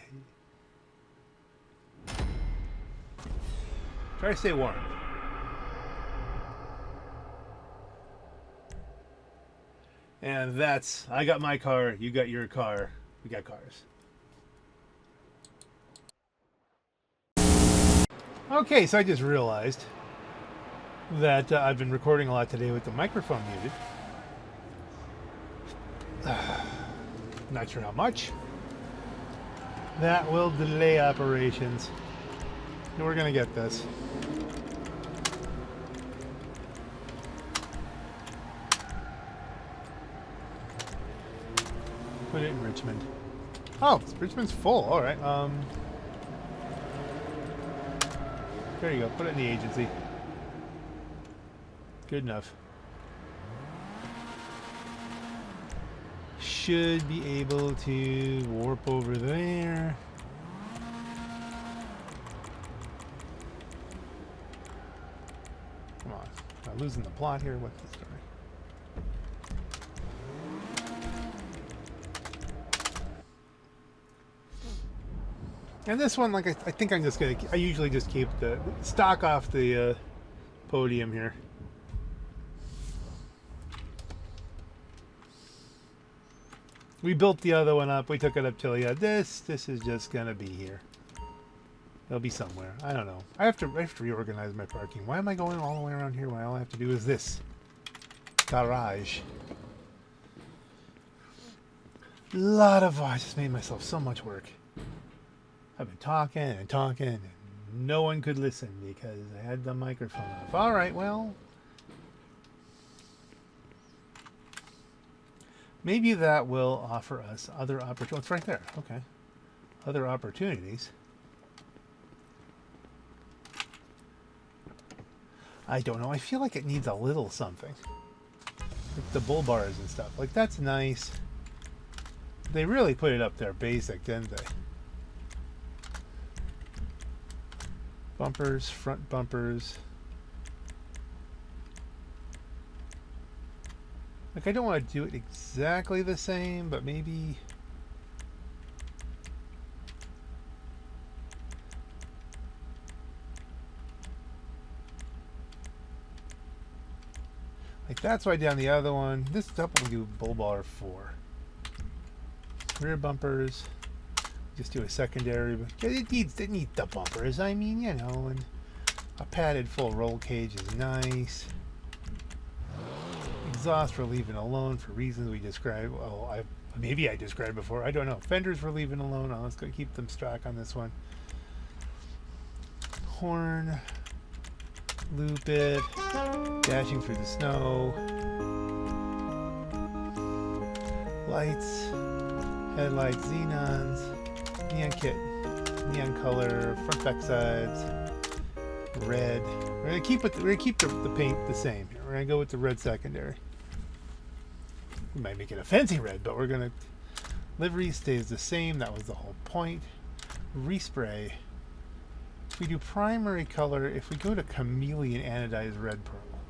Try to stay warm. And that's, I got my car, you got your car, we got cars. Okay, so I just realized that I've been recording a lot today with the microphone muted. Not sure how much. That will delay operations. And we're going to get this. Put it in Richmond. Oh, Richmond's full. All right. There you go. Put it in the agency. Good enough. Should be able to warp over there. Come on. Am I losing the plot here? What's the story? And this one, like, I think I'm just going to... I usually just keep the stock off the podium here. We built the other one up. We took it up till, yeah, this is just going to be here. It'll be somewhere. I don't know. I have to reorganize my parking. Why am I going all the way around here when all I have to do is this? Garage. I just made myself so much work. I've been talking and talking, and no one could listen because I had the microphone off. All right, well, maybe that will offer us other opportunities. It's right there. Okay. Other opportunities. I don't know. I feel like it needs a little something. Like the bull bars and stuff. Like, that's nice. They really put it up there basic, didn't they? Bumpers, front bumpers. Like, I don't want to do it exactly the same, but maybe... Like, that's why down the other one. This double do bull bar 4. Rear bumpers. Just do a secondary. It needs the bumpers. I mean, you know, and a padded full roll cage is nice. Exhaust we're leaving alone for reasons we described. Well, maybe I described before. I don't know. Fenders we're leaving alone. Let's go keep them stock on this one. Horn. Loop it. Dashing through the snow. Lights, headlights, xenons, neon kit, neon color, front back sides, red. We're gonna keep the paint the same. We're gonna go with the red secondary. We might make it a fancy red, but we're gonna livery stays the same. That was the whole point. Respray. If we do primary color, if we go to chameleon anodized red pearl,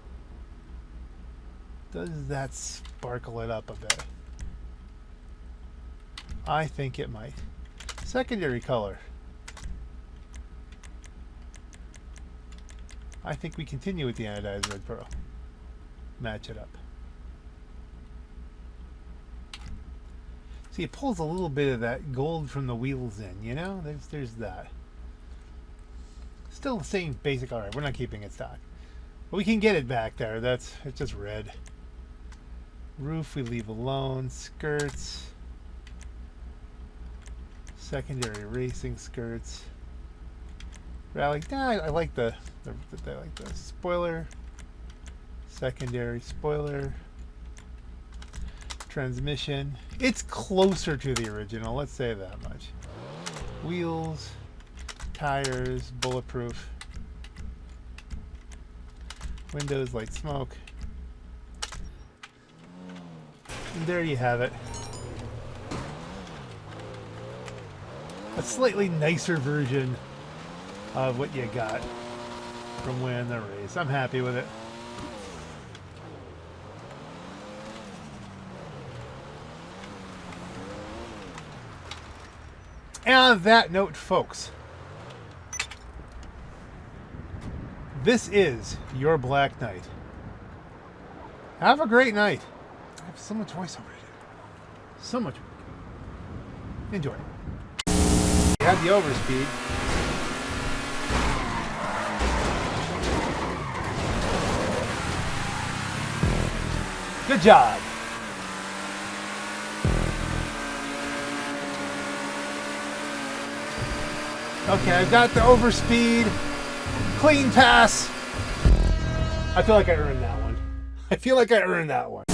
does that sparkle it up a bit? I think it might. Secondary color. I think we continue with the anodized red pearl. Match it up. See, it pulls a little bit of that gold from the wheels in, you know? There's that. Still the same basic. Alright, we're not keeping it stock. But we can get it back there. It's just red. Roof we leave alone. Skirts. Secondary racing skirts. Rally. I like the spoiler. Secondary spoiler. Transmission. It's closer to the original, let's say that much. Wheels, tires, bulletproof. Windows, light smoke. And there you have it. A slightly nicer version of what you got from winning the race. I'm happy with it. And on that note, folks, this is your Black Knight. Have a great night. I have so much voiceover to do. So much work. Enjoy. You have the overspeed. Good job. Okay, I've got the overspeed. Clean pass. I feel like I earned that one.